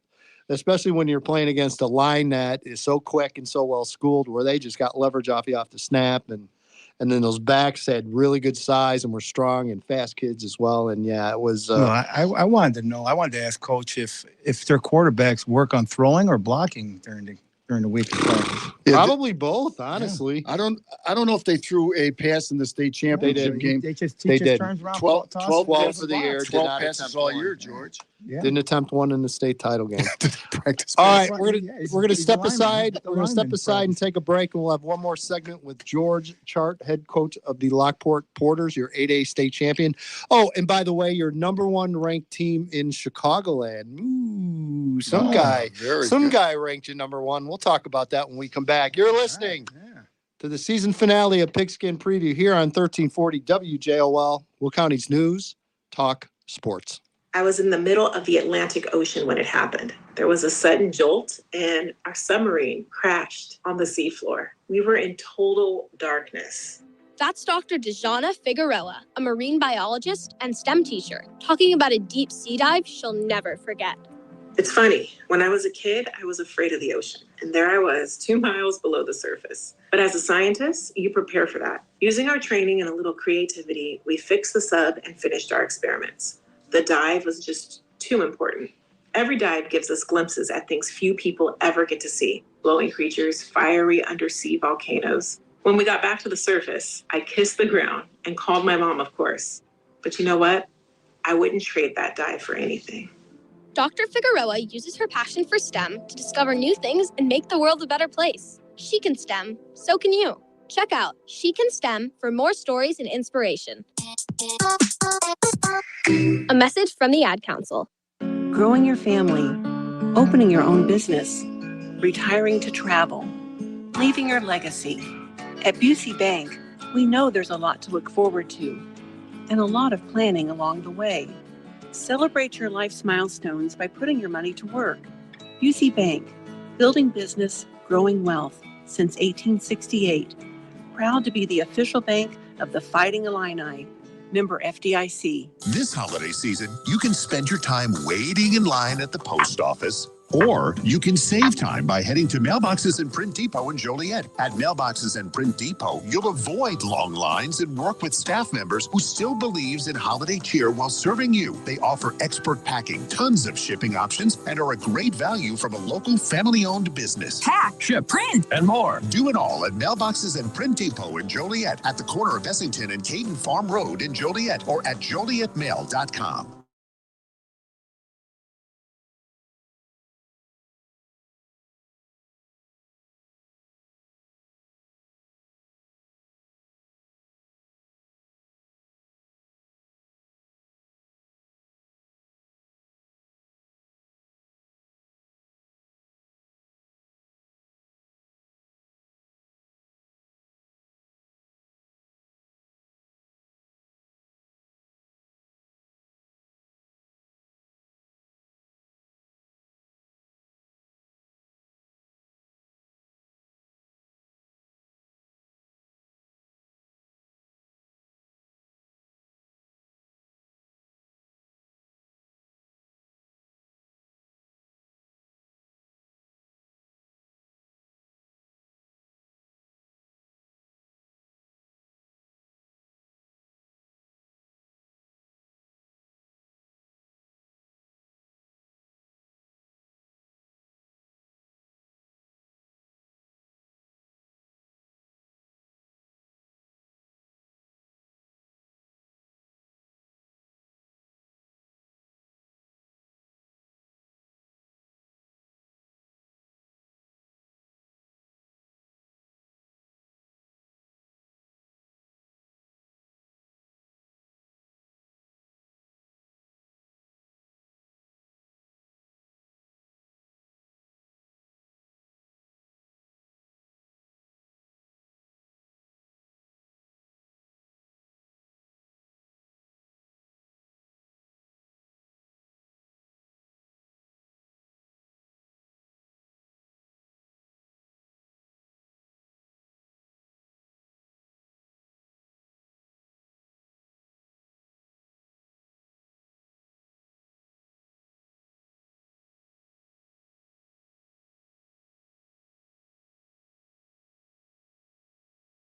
especially when you're playing against a line that is so quick and so well schooled, where they just got leverage off you off the snap. And then those backs had really good size and were strong and fast kids as well. And yeah, it was. No, I wanted to know. I wanted to ask Coach if their quarterbacks work on throwing or blocking during the week of practice. Probably both, honestly. I don't know if they threw a pass in the state championship game. He just did. turns around, 12 for the year. 12 passes all year, George. Yeah. Didn't attempt one in the state title game. Practice. All right, Well, we're yeah, gonna he's a step lineman. aside. He's a We're gonna step lineman aside and take a break, and we'll have one more segment with George Chart, head coach of the Lockport Porters, your 8A state champion. Oh, and by the way, your number 1 ranked team in Chicagoland. Ooh, some guy ranked you number 1. We'll talk about that when we come back. You're listening to the season finale of Pigskin Preview here on 1340 WJOL, Will County's News, Talk, Sports. I was in the middle of the Atlantic Ocean when it happened. There was a sudden jolt and our submarine crashed on the seafloor. We were in total darkness. That's Dr. Dejana Figueroa, a marine biologist and STEM teacher, talking about a deep sea dive she'll never forget. It's funny, when I was a kid, I was afraid of the ocean. And there I was, 2 miles below the surface. But as a scientist, you prepare for that. Using our training and a little creativity, we fixed the sub and finished our experiments. The dive was just too important. Every dive gives us glimpses at things few people ever get to see. Glowing creatures, fiery undersea volcanoes. When we got back to the surface, I kissed the ground and called my mom, of course. But you know what? I wouldn't trade that dive for anything. Dr. Figueroa uses her passion for STEM to discover new things and make the world a better place. She can STEM, so can you. Check out She Can STEM for more stories and inspiration. A message from the Ad Council. Growing your family, opening your own business, retiring to travel, leaving your legacy. At Busey Bank, we know there's a lot to look forward to and a lot of planning along the way. Celebrate your life's milestones by putting your money to work. Busey Bank, building business, growing wealth since 1868. Proud to be the official bank of the Fighting Illini. Member FDIC. This holiday season, you can spend your time waiting in line at the post office, or you can save time by heading to Mailboxes and Print Depot in Joliet. At Mailboxes and Print Depot, you'll avoid long lines and work with staff members who still believes in holiday cheer while serving you. They offer expert packing, tons of shipping options, and are a great value from a local family-owned business. Pack, ship, print, and more. Do it all at Mailboxes and Print Depot in Joliet, at the corner of Essington and Caden Farm Road in Joliet, or at jolietmail.com.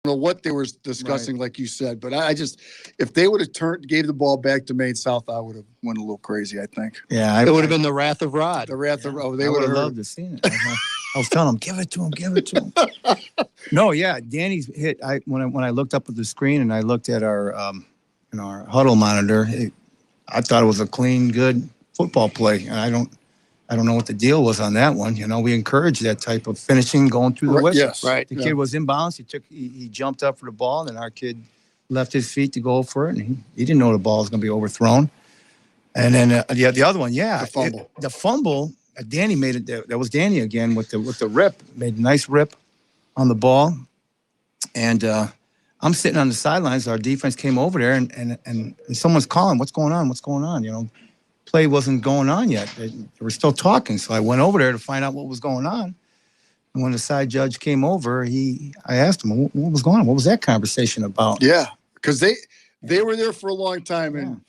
know what they were discussing, like you said, but I just, if they would have gave the ball back to Maine South, I would have went a little crazy, I think. Yeah, It would have been the wrath of Rod. The wrath of Rod. They I would have loved to see it. I was telling him, give it to him, give it to him. No, yeah, Danny's hit. When I looked up at the screen and I looked at our our huddle monitor, I thought it was a clean, good football play. And I don't know what the deal was on that one. We encourage that type of finishing, going through the whistle. Yes, right. The kid was in bounds. He jumped up for the ball, and our kid left his feet to go for it, and he didn't know the ball was going to be overthrown. And then the other one, the fumble. Danny made it. That was Danny again with the rip. Made a nice rip on the ball, and I'm sitting on the sidelines. Our defense came over there, and someone's calling, "What's going on? What's going on?" Play wasn't going on yet. They were still talking, so I went over there to find out what was going on. And when the side judge came over, I asked him, "What was going on? What was that conversation about?" Yeah, because they were there for a long time, and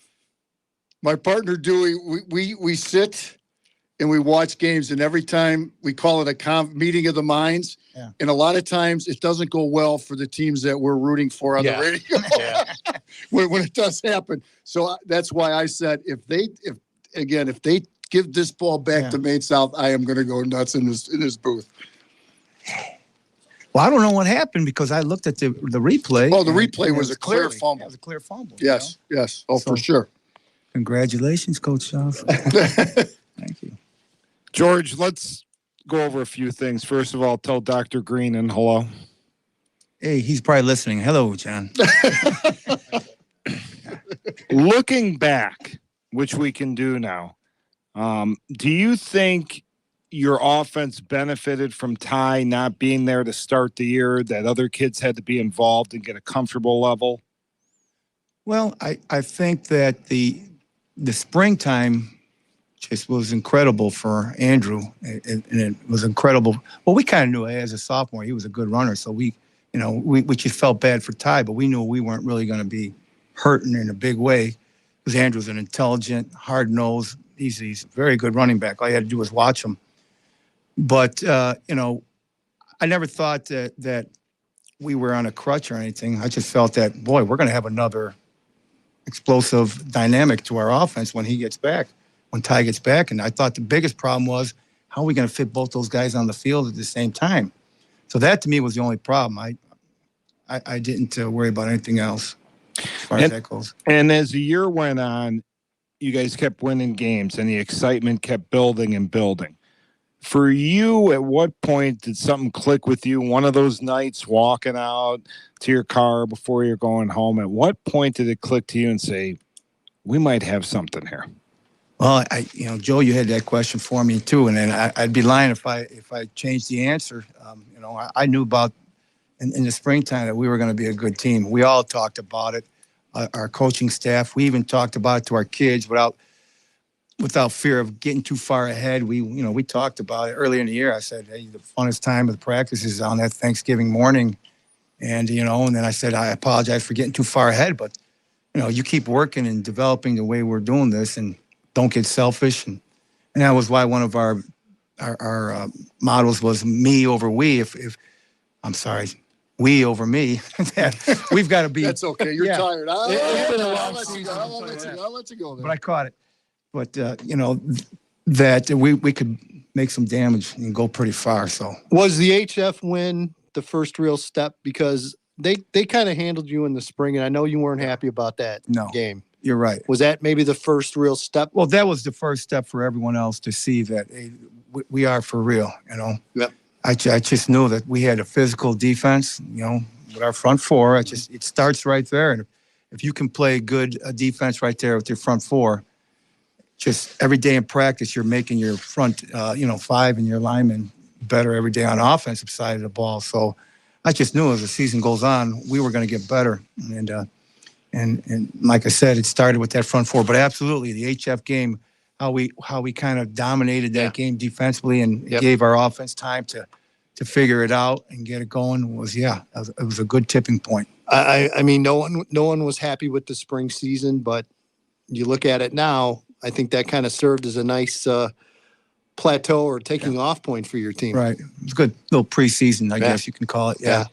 my partner Dewey, we sit and we watch games, and every time we call it a meeting of the minds. Yeah. And a lot of times it doesn't go well for the teams that we're rooting for on the radio when it does happen. So that's why I said if they give this ball back to Maine South, I am going to go nuts in this booth. Well, I don't know what happened because I looked at the replay. Oh, the replay was a clear fumble. It was a clear fumble. Yes, yes. Oh, for sure. Congratulations, Coach Schaff. Thank you. George, let's go over a few things. First of all, tell Dr. Green and hello. Hey, he's probably listening. Hello, John. Looking back, which we can do now, do you think your offense benefited from Ty not being there to start the year, that other kids had to be involved and get a comfortable level? Well, I think that the springtime just was incredible for Andrew, and it was incredible. Well, we kind of knew as a sophomore he was a good runner, so we just felt bad for Ty, but we knew we weren't really going to be hurting in a big way because Andrew's an intelligent, hard-nosed. He's a very good running back. All you had to do was watch him. But I never thought that we were on a crutch or anything. I just felt that, boy, we're going to have another explosive dynamic to our offense when he gets back. When Ty gets back. And I thought the biggest problem was how are we going to fit both those guys on the field at the same time? So that to me was the only problem. I didn't worry about anything else as far as that goes. And as the year went on, you guys kept winning games and the excitement kept building and building. For you, at what point did something click with you? One of those nights walking out to your car before you're going home, at what point did it click to you and say, we might have something here? Well, Joe, you had that question for me too, and then I'd be lying if I changed the answer. I knew about in the springtime that we were going to be a good team. We all talked about it. Our coaching staff, we even talked about it to our kids without fear of getting too far ahead. We talked about it earlier in the year. I said, hey, the funnest time of the practice is on that Thanksgiving morning, and then I said I apologize for getting too far ahead, but you keep working and developing the way we're doing this, and don't get selfish, and that was why one of our models was me over we. If I'm sorry, we over me. We've got to be. That's okay. You're tired. I'll let you go there. But I caught it. But that we could make some damage and go pretty far. So was the HF win the first real step because they kind of handled you in the spring, and I know you weren't happy about that game. You're right. Was that maybe the first real step? Well, that was the first step for everyone else to see that hey, we are for real, Yep. I just knew that we had a physical defense, with our front four. It starts right there. And if you can play good defense right there with your front four, just every day in practice, you're making your front, five and your linemen better every day on the offensive side of the ball. So I just knew as the season goes on, we were going to get better. And like I said, it started with that front four, but absolutely the HF game, how we kind of dominated that game defensively and gave our offense time to figure it out and get it going it was a good tipping point. I mean, no one was happy with the spring season, but you look at it now, I think that kind of served as a nice plateau or taking off point for your team. Right. It was a good little preseason, I guess you can call it. Yeah.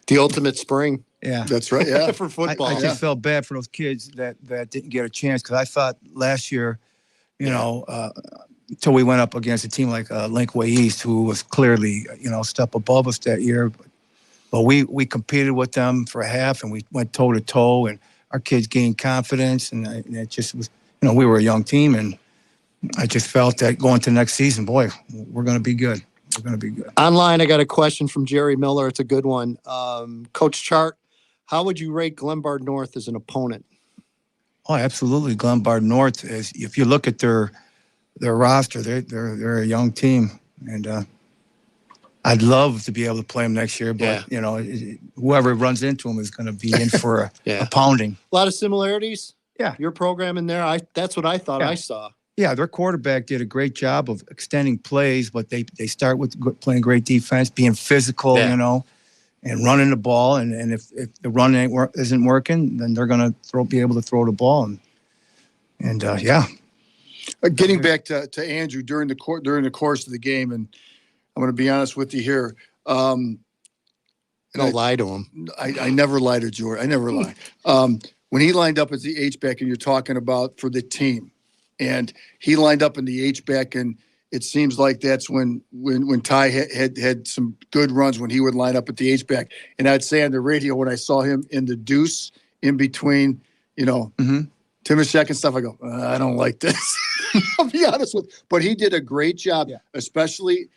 The ultimate spring. Yeah, That's right. Yeah. For football. I just felt bad for those kids that didn't get a chance because I thought last year, you know, until we went up against a team like Linkway East, who was clearly, you know, a step above us that year. But we competed with them for a half, and we went toe to toe, and our kids gained confidence, and it just was, you know, we were a young team, and I just felt that going to next season, boy, we're going to be good. We're going to be good. Online, I got a question from Jerry Miller. It's a good one. Coach Chart, how would you rate Glenbard North as an opponent? Oh, absolutely. Glenbard North is, if you look at their roster, they're a young team, and I'd love to be able to play them next year, but you know, whoever runs into them is going to be in for a pounding. A lot of similarities. Yeah, your program in there. That's what I thought I saw. Yeah, their quarterback did a great job of extending plays, but they start with playing great defense, being physical, you know, and running the ball. And if the run isn't working, then they're going to be able to throw the ball. And Getting back to Andrew during the course of the game, and I'm going to be honest with you here. Don't lie to him. I never lie to George. I never lie. When he lined up as the H-back, and you're talking about for the team, and he lined up in the H-back, and it seems like that's when Ty had some good runs when he would line up at the H-back. And I'd say on the radio when I saw him in the deuce in between, you know, Timashek and stuff, I go, I don't like this. I'll be honest with you. But he did a great job, especially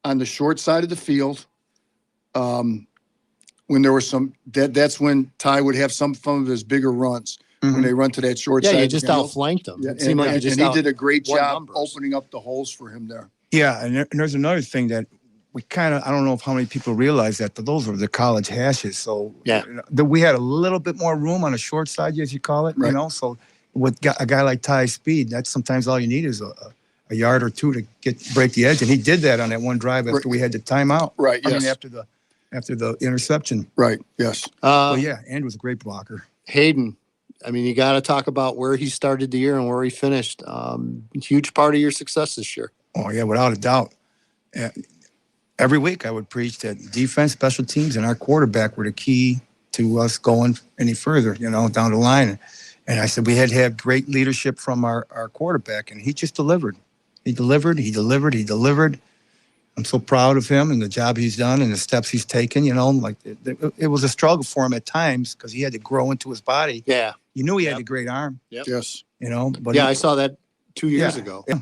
on the short side of the field. When there were some, that's when Ty would have some of his bigger runs. When they run to that short side. Yeah, you just outflanked him. It seemed like you just he did a great job opening up the holes for him there. Yeah, and there's another thing that we kind of, I don't know if how many people realize that, but those were the college hashes. So we had a little bit more room on the short side, as you call it, you know. So with a guy like Ty's speed, that's sometimes all you need is a yard or two to break the edge. And he did that on that one drive after we had the timeout. Right, I mean, after the interception. Right, yes. Andrew was a great blocker. Hayden, I mean, you got to talk about where he started the year and where he finished. Huge part of your success this year. Oh, yeah, without a doubt. Every week I would preach that defense, special teams, and our quarterback were the key to us going any further, you know, down the line. And I said we had to have great leadership from our quarterback, and he just delivered. He delivered. I'm so proud of him and the job he's done and the steps he's taken, you know. Like it was a struggle for him at times because he had to grow into his body. Yeah. You knew he had a great arm. Yes. You know, but I saw that 2 years ago. Yeah.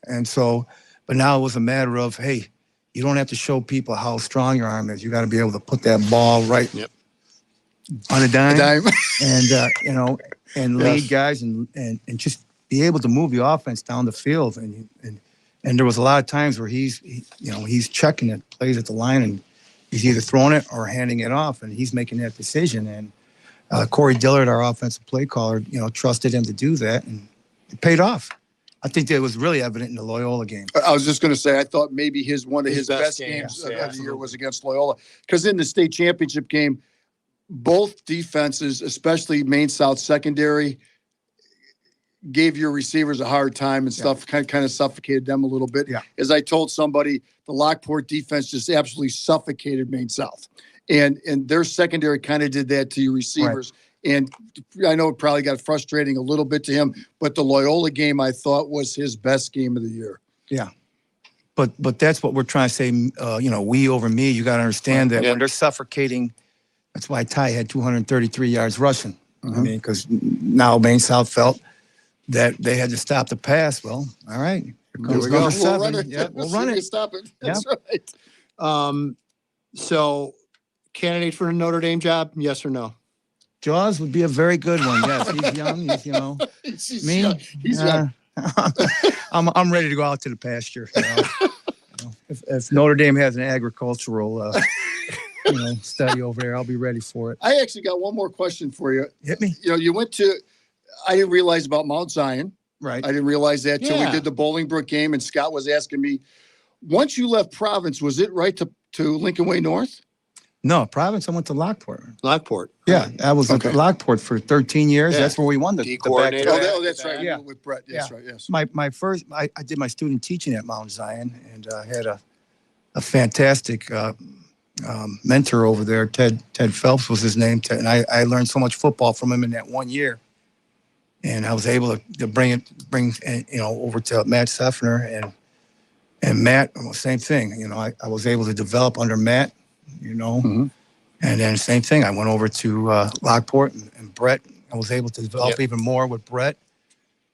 And so, but now it was a matter of, hey, you don't have to show people how strong your arm is. You got to be able to put that ball right on a dime. And, you know, and lead guys and just be able to move the offense down the field. And there was a lot of times where he's checking it, plays at the line, and he's either throwing it or handing it off, and he's making that decision. And Corey Dillard, our offensive play caller, you know, trusted him to do that, and it paid off. I think that was really evident in the Loyola game. I was just going to say, I thought maybe one of his best games of the year was against Loyola, because in the state championship game, both defenses, especially Maine South secondary, gave your receivers a hard time and stuff, kind of suffocated them a little bit. Yeah. As I told somebody, the Lockport defense just absolutely suffocated Maine South. And their secondary kind of did that to your receivers. Right. And I know it probably got frustrating a little bit to him, but the Loyola game I thought was his best game of the year. Yeah. But that's what we're trying to say, you know, we over me. You got to understand that when they're suffocating, that's why Ty had 233 yards rushing. I mean, because now Maine South felt that they had to stop the pass. Well, all right. Here comes number 7. We'll run it. Yeah, we'll run it. Stop it. That's right. So, candidate for a Notre Dame job, yes or no? Jaws would be a very good one. Yes, he's young. He's, you know, he's me. Young. He's young. I'm ready to go out to the pasture. You know? If Notre Dame has an agricultural, you know, study over there, I'll be ready for it. I actually got one more question for you. Hit me. You know, you went to. I didn't realize about Mount Zion. Right. I didn't realize that till we did the Bolingbrook game, and Scott was asking me, once you left Province, was it right to Lincoln Way North? No, Province, I went to Lockport. Lockport. Yeah, I was at Lockport for 13 years. Yeah. That's where we won the coordinator. That's right. Yeah. With Brett. That's right, yes. My first, I did my student teaching at Mount Zion, and I had a fantastic mentor over there, Ted Phelps was his name. And I learned so much football from him in that 1 year. And I was able to bring over to Matt Seffner and Matt, same thing. I was able to develop under Matt, and then same thing. I went over to Lockport and Brett. I was able to develop even more with Brett,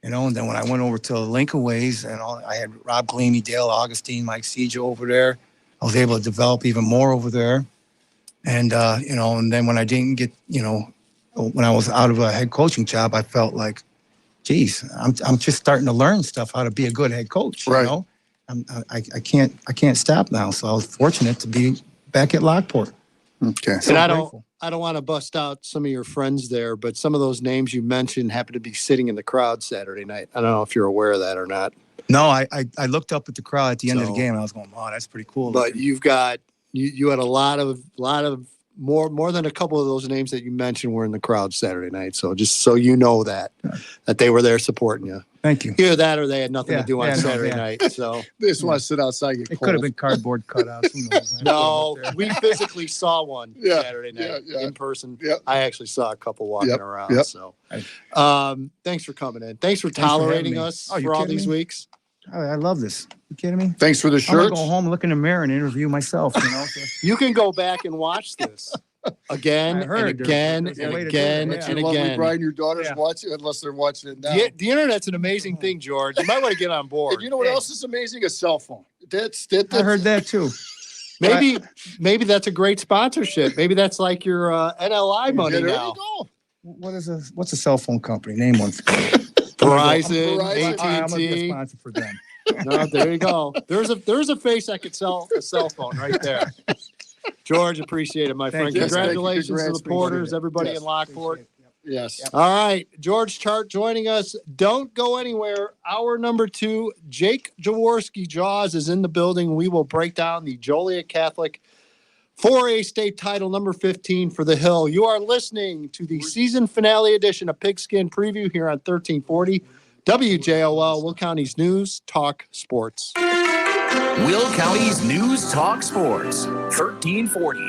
and then when I went over to Lincoln Ways and I had Rob Gleamy, Dale Augustine, Mike Siege over there. I was able to develop even more over there. And, and then when I didn't get, when I was out of a head coaching job, I felt like, geez, I'm just starting to learn stuff, how to be a good head coach, I can't stop now. So I was fortunate to be back at Lockport. Okay. And I don't want to bust out some of your friends there, but some of those names you mentioned happen to be sitting in the crowd Saturday night. I don't know if you're aware of that or not. No, I looked up at the crowd at the end of the game and I was going, wow, that's pretty cool. But you've got you had a lot of more than a couple of those names that you mentioned were in the crowd Saturday night. So just so you know that they were there supporting you. Thank you. Either that or they had nothing to do on Saturday night. So they just want to sit outside. And get it could have been cardboard cutouts. Who knows? No, we physically saw one Saturday night in person. I actually saw a couple walking around. So thanks for coming in. Thanks for tolerating us for all these weeks. I love this. You kidding me? Thanks for the shirt. I'm gonna go home, look in the mirror, and interview myself. You can go back and watch this again and again and again and again. Brian, your daughter's watching, unless they're watching it now. The internet's an amazing thing, George. You might want to get on board. And you know what else is amazing? A cell phone. That's I heard that too. Maybe that's a great sponsorship. Maybe that's like your NLI money now. What's a cell phone company? Name one. Verizon, AT&T. I'm gonna be a sponsor for them. No, there you go. There's a face I could sell a cell phone right there. George, appreciate it, my friend. you. Congratulations to the Congrats, Porters, everybody in Lockport. Yes. All right, George Chart joining us. Don't go anywhere. Hour number 2, Jake Jaworski Jaws is in the building. We will break down the Joliet Catholic 4A state title number 15 for the Hill. You are listening to the season finale edition of Pigskin Preview here on 1340 WJOL, Will County's News Talk Sports. Will County's News Talk Sports, 1340.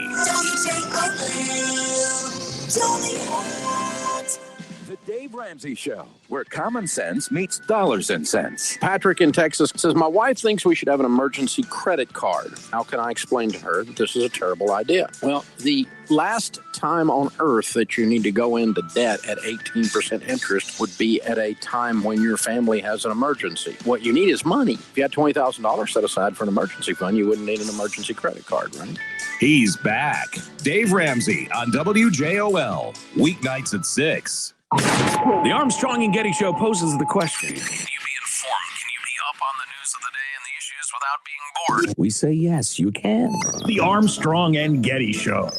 The Dave Ramsey Show, where common sense meets dollars and cents. Patrick in Texas says, my wife thinks we should have an emergency credit card. How can I explain to her that this is a terrible idea? Well, the last time on earth that you need to go into debt at 18% interest would be at a time when your family has an emergency. What you need is money. If you had $20,000 set aside for an emergency fund, you wouldn't need an emergency credit card, right? He's back. Dave Ramsey on WJOL, weeknights at 6. The Armstrong and Getty Show poses the question. Can you be informed? Can you be up on the news of the day and the issues without being bored? We say yes, you can. The Armstrong and Getty Show.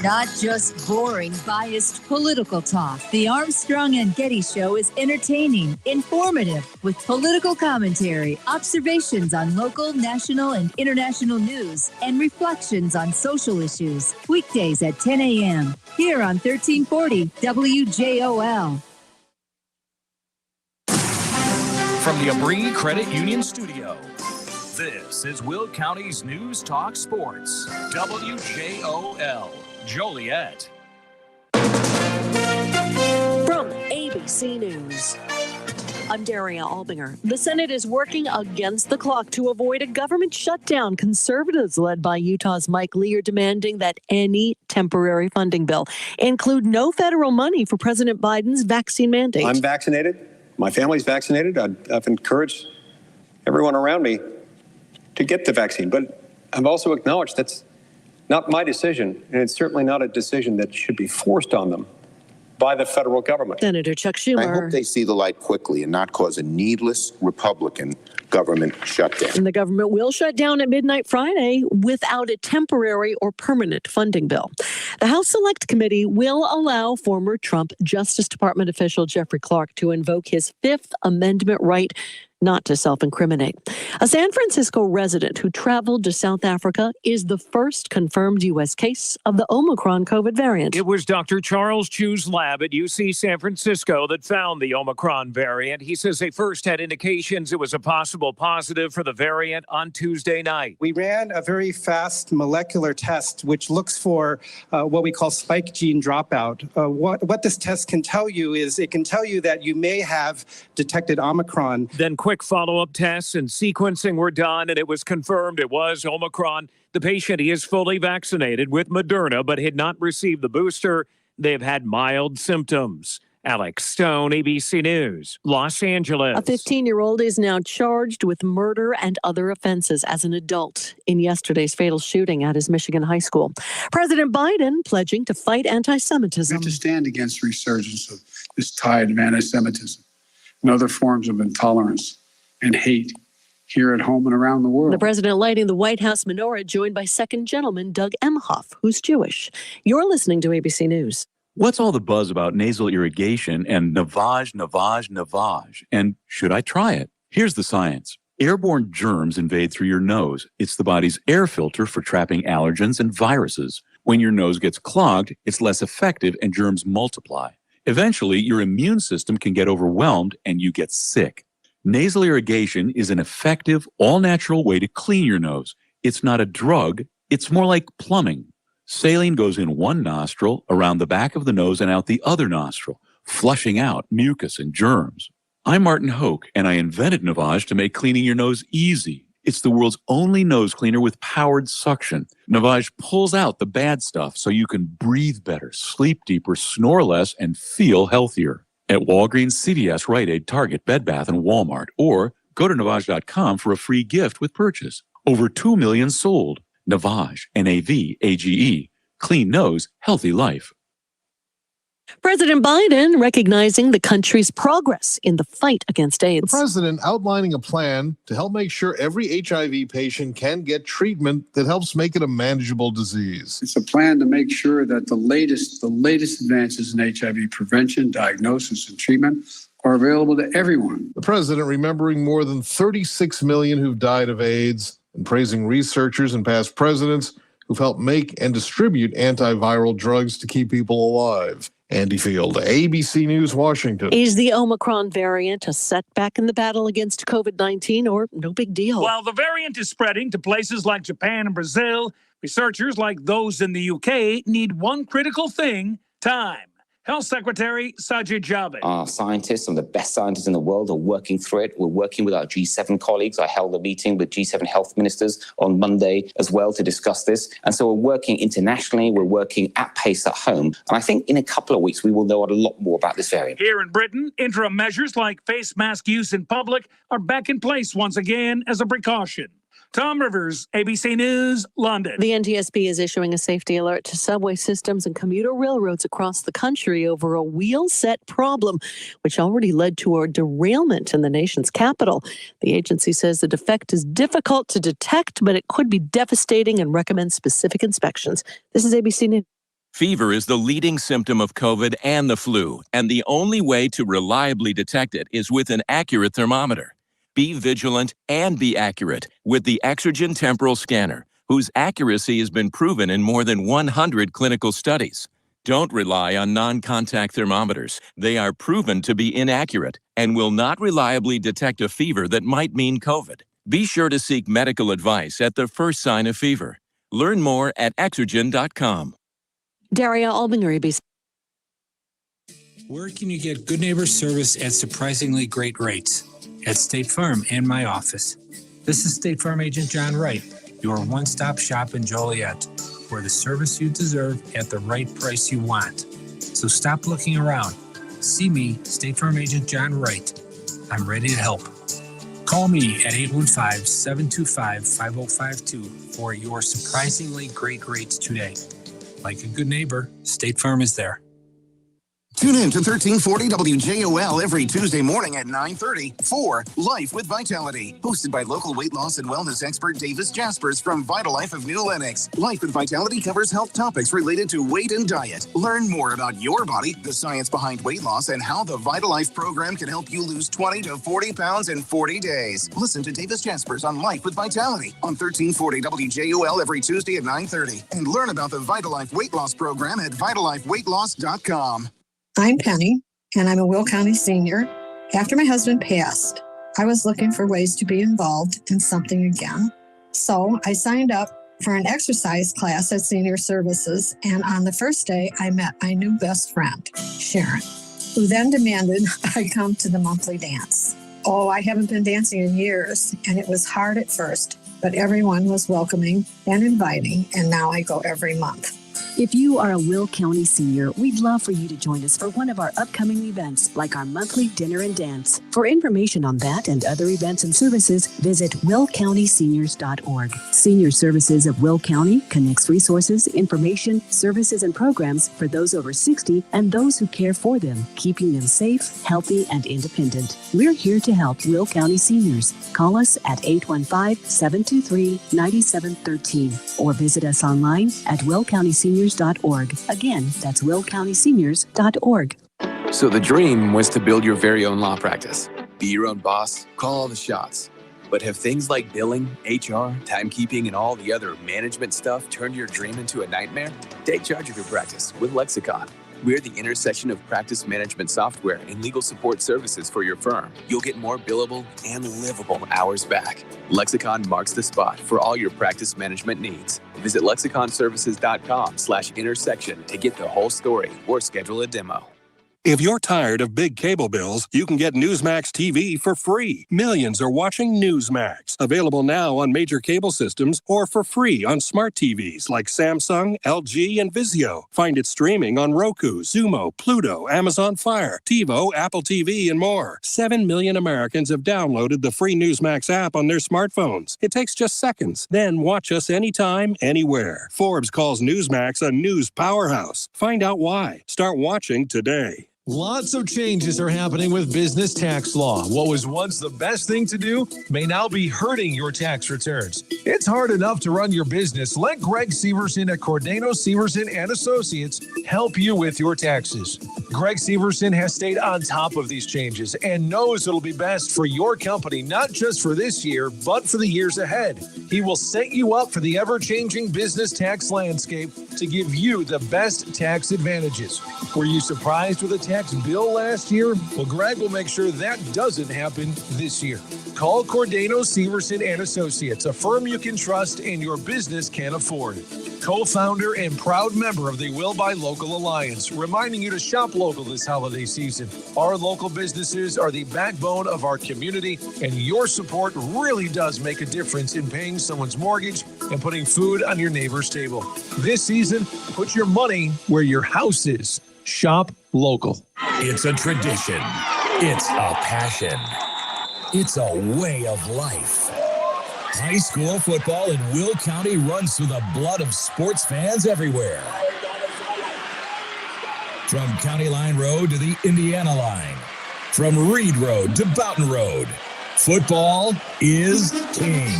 Not just boring, biased political talk. The Armstrong and Getty Show is entertaining, informative, with political commentary, observations on local, national, and international news, and reflections on social issues. Weekdays at 10 a.m. here on 1340 WJOL. From the Abri Credit Union Studio, this is Will County's News Talk Sports, WJOL, Joliet. From ABC News, I'm Daria Albinger. The Senate is working against the clock to avoid a government shutdown. Conservatives led by Utah's Mike Lee are demanding that any temporary funding bill include no federal money for President Biden's vaccine mandate. I'm vaccinated. My family's vaccinated. I've encouraged everyone around me to get the vaccine, but I've also acknowledged that's not my decision, and it's certainly not a decision that should be forced on them by the federal government. Senator Chuck Schumer. I hope they see the light quickly and not cause a needless Republican government shutdown. And the government will shut down at midnight Friday without a temporary or permanent funding bill. The House Select Committee will allow former Trump Justice Department official Jeffrey Clark to invoke his Fifth Amendment right not to self-incriminate. A San Francisco resident who traveled to South Africa is the first confirmed U.S. case of the Omicron COVID variant. It was Dr. Charles Chu's lab at UC San Francisco that found the Omicron variant. He says they first had indications it was a possible positive for the variant on Tuesday night. We ran a very fast molecular test, which looks for what we call spike gene dropout. What this test can tell you is it can tell you that you may have detected Omicron. Then quick follow-up tests and sequencing were done, and it was confirmed it was Omicron. The patient is fully vaccinated with Moderna, but had not received the booster. They've had mild symptoms. Alex Stone, ABC News, Los Angeles. A 15-year-old is now charged with murder and other offenses as an adult in yesterday's fatal shooting at his Michigan high school. President Biden pledging to fight anti-Semitism. We have to stand against resurgence of this tide of anti-Semitism and other forms of intolerance and hate here at home and around the world. The president lighting the White House menorah, joined by Second Gentleman Doug Emhoff, who's Jewish. You're listening to ABC News. What's all the buzz about nasal irrigation and navage? And should I try it? Here's the science. Airborne germs invade through your nose. It's the body's air filter for trapping allergens and viruses. When your nose gets clogged, it's less effective and germs multiply. Eventually, your immune system can get overwhelmed and you get sick. Nasal irrigation is an effective, all-natural way to clean your nose. It's not a drug. It's more like plumbing. Saline goes in one nostril, around the back of the nose, and out the other nostril, flushing out mucus and germs. I'm Martin Hoke, and I invented Navage to make cleaning your nose easy. It's the world's only nose cleaner with powered suction. Navage pulls out the bad stuff so you can breathe better, sleep deeper, snore less, and feel healthier. At Walgreens, CVS, Rite Aid, Target, Bed Bath, and Walmart. Or go to Navage.com for a free gift with purchase. Over 2 million sold. Navage, N-A-V-A-G-E. Clean nose, healthy life. President Biden recognizing the country's progress in the fight against AIDS. The president outlining a plan to help make sure every HIV patient can get treatment that helps make it a manageable disease. It's a plan to make sure that the latest advances in HIV prevention, diagnosis, and treatment are available to everyone. The president remembering more than 36 million who've died of AIDS and praising researchers and past presidents who've helped make and distribute antiviral drugs to keep people alive. Andy Field, ABC News, Washington. Is the Omicron variant a setback in the battle against COVID-19 or no big deal? While the variant is spreading to places like Japan and Brazil, researchers like those in the UK need one critical thing: time. Health Secretary Sajid Javid. Our scientists, some of the best scientists in the world, are working through it. We're working with our G7 colleagues. I held a meeting with G7 health ministers on Monday as well to discuss this. And so we're working internationally. We're working at pace at home. And I think in a couple of weeks, we will know a lot more about this variant. Here in Britain, interim measures like face mask use in public are back in place once again as a precaution. Tom Rivers, ABC News, London. The NTSB is issuing a safety alert to subway systems and commuter railroads across the country over a wheel set problem, which already led to a derailment in the nation's capital. The agency says the defect is difficult to detect, but it could be devastating and recommends specific inspections. This is ABC News. Fever is the leading symptom of COVID and the flu, and the only way to reliably detect it is with an accurate thermometer. Be vigilant and be accurate with the Exergen Temporal Scanner, whose accuracy has been proven in more than 100 clinical studies. Don't rely on non-contact thermometers. They are proven to be inaccurate and will not reliably detect a fever that might mean COVID. Be sure to seek medical advice at the first sign of fever. Learn more at Exergen.com. Daria Albinger, ABC. Where can you get good neighbor service at surprisingly great rates? At State Farm and my office. This is State Farm Agent John Wright, your one-stop shop in Joliet, where the service you deserve at the right price you want. So stop looking around. See me, State Farm Agent John Wright. I'm ready to help. Call me at 815-725-5052 for your surprisingly great rates today. Like a good neighbor, State Farm is there. Tune in to 1340 WJOL every Tuesday morning at 9:30 for Life with Vitality, hosted by local weight loss and wellness expert Davis Jaspers from Vitalife of New Lenox. Life with Vitality covers health topics related to weight and diet. Learn more about your body, the science behind weight loss, and how the Vitalife program can help you lose 20 to 40 pounds in 40 days. Listen to Davis Jaspers on Life with Vitality on 1340 WJOL every Tuesday at 9:30, and learn about the Vitalife weight loss program at vitalifeweightloss.com. I'm Penny, and I'm a Will County senior. After my husband passed, I was looking for ways to be involved in something again. So I signed up for an exercise class at Senior Services, and on the first day, I met my new best friend, Sharon, who then demanded I come to the monthly dance. Oh, I haven't been dancing in years, and it was hard at first, but everyone was welcoming and inviting, and now I go every month. If you are a Will County senior, we'd love for you to join us for one of our upcoming events, like our monthly dinner and dance. For information on that and other events and services, visit willcountyseniors.org. Senior Services of Will County connects resources, information, services, and programs for those over 60 and those who care for them, keeping them safe, healthy, and independent. We're here to help Will County seniors. Call us at 815-723-9713 or visit us online at willcountyseniors.org. Again, that's willcountyseniors.org. So the dream was to build your very own law practice. Be your own boss, call all the shots. But have things like billing, HR, timekeeping, and all the other management stuff turned your dream into a nightmare? Take charge of your practice with Lexicon. We're the intersection of practice management software and legal support services for your firm. You'll get more billable and livable hours back. Lexicon marks the spot for all your practice management needs. Visit lexiconservices.com/intersection to get the whole story or schedule a demo. If you're tired of big cable bills, you can get Newsmax TV for free. Millions are watching Newsmax. Available now on major cable systems or for free on smart TVs like Samsung, LG, and Vizio. Find it streaming on Roku, Xumo, Pluto, Amazon Fire, TiVo, Apple TV, and more. 7 million Americans have downloaded the free Newsmax app on their smartphones. It takes just seconds. Then watch us anytime, anywhere. Forbes calls Newsmax a news powerhouse. Find out why. Start watching today. Lots of changes are happening with business tax law. What was once the best thing to do may now be hurting your tax returns. It's hard enough to run your business. Let Greg Severson at Cordano Severson and Associates help you with your taxes. Greg Severson has stayed on top of these changes and knows it'll be best for your company, not just for this year, but for the years ahead. He will set you up for the ever-changing business tax landscape to give you the best tax advantages. Were you surprised with a tax bill last year? Well, Greg will make sure that doesn't happen this year. Call Cordano Severson and Associates, a firm you can trust and your business can afford. Co-founder and proud member of the Will Buy Local Alliance, reminding you to shop local this holiday season. Our local businesses are the backbone of our community, and your support really does make a difference in paying someone's mortgage and putting food on your neighbor's table. This season, put your money where your house is. Shop local. It's a tradition. It's a passion. It's a way of life. High school football in Will County runs through the blood of sports fans everywhere. From County Line Road to the Indiana Line. From Reed Road to Boughton Road. Football is king.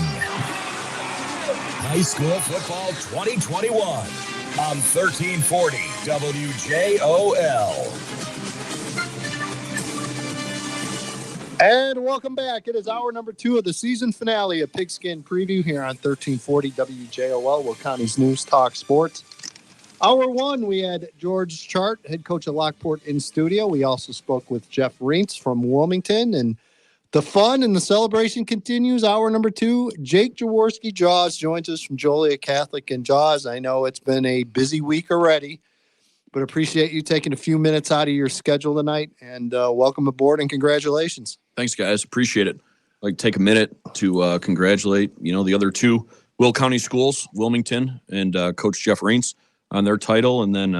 High school football 2021. On 1340 WJOL. And welcome back. It is hour number 2 of the season finale of Pigskin Preview here on 1340 WJOL, Will County's News Talk Sports. Hour 1, we had George Chart, head coach of Lockport, in studio. We also spoke with Jeff Reintz from Wilmington, and the fun and the celebration continues. Hour number 2, Jake Jaworski Jaws joins us from Joliet Catholic. And Jaws, I know it's been a busy week already, but appreciate you taking a few minutes out of your schedule tonight, and welcome aboard and congratulations. Thanks, guys. Appreciate it. I'd like to take a minute to congratulate, the other 2 Will County schools, Wilmington and Coach Jeff Reintz on their title, and then,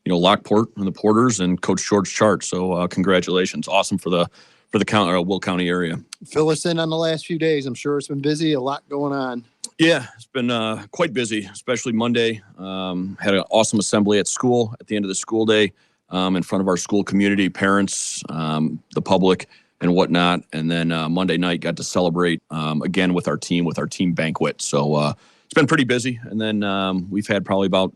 Lockport and the Porters and Coach George Chart. So congratulations. Awesome for the Will County area. Fill us in on the last few days. I'm sure it's been busy, a lot going on. Yeah, it's been quite busy, especially Monday. Had an awesome assembly at school at the end of the school day. in front of our school community, parents, the public, and whatnot. And then Monday night got to celebrate again with our team banquet. So it's been pretty busy. And then we've had probably about,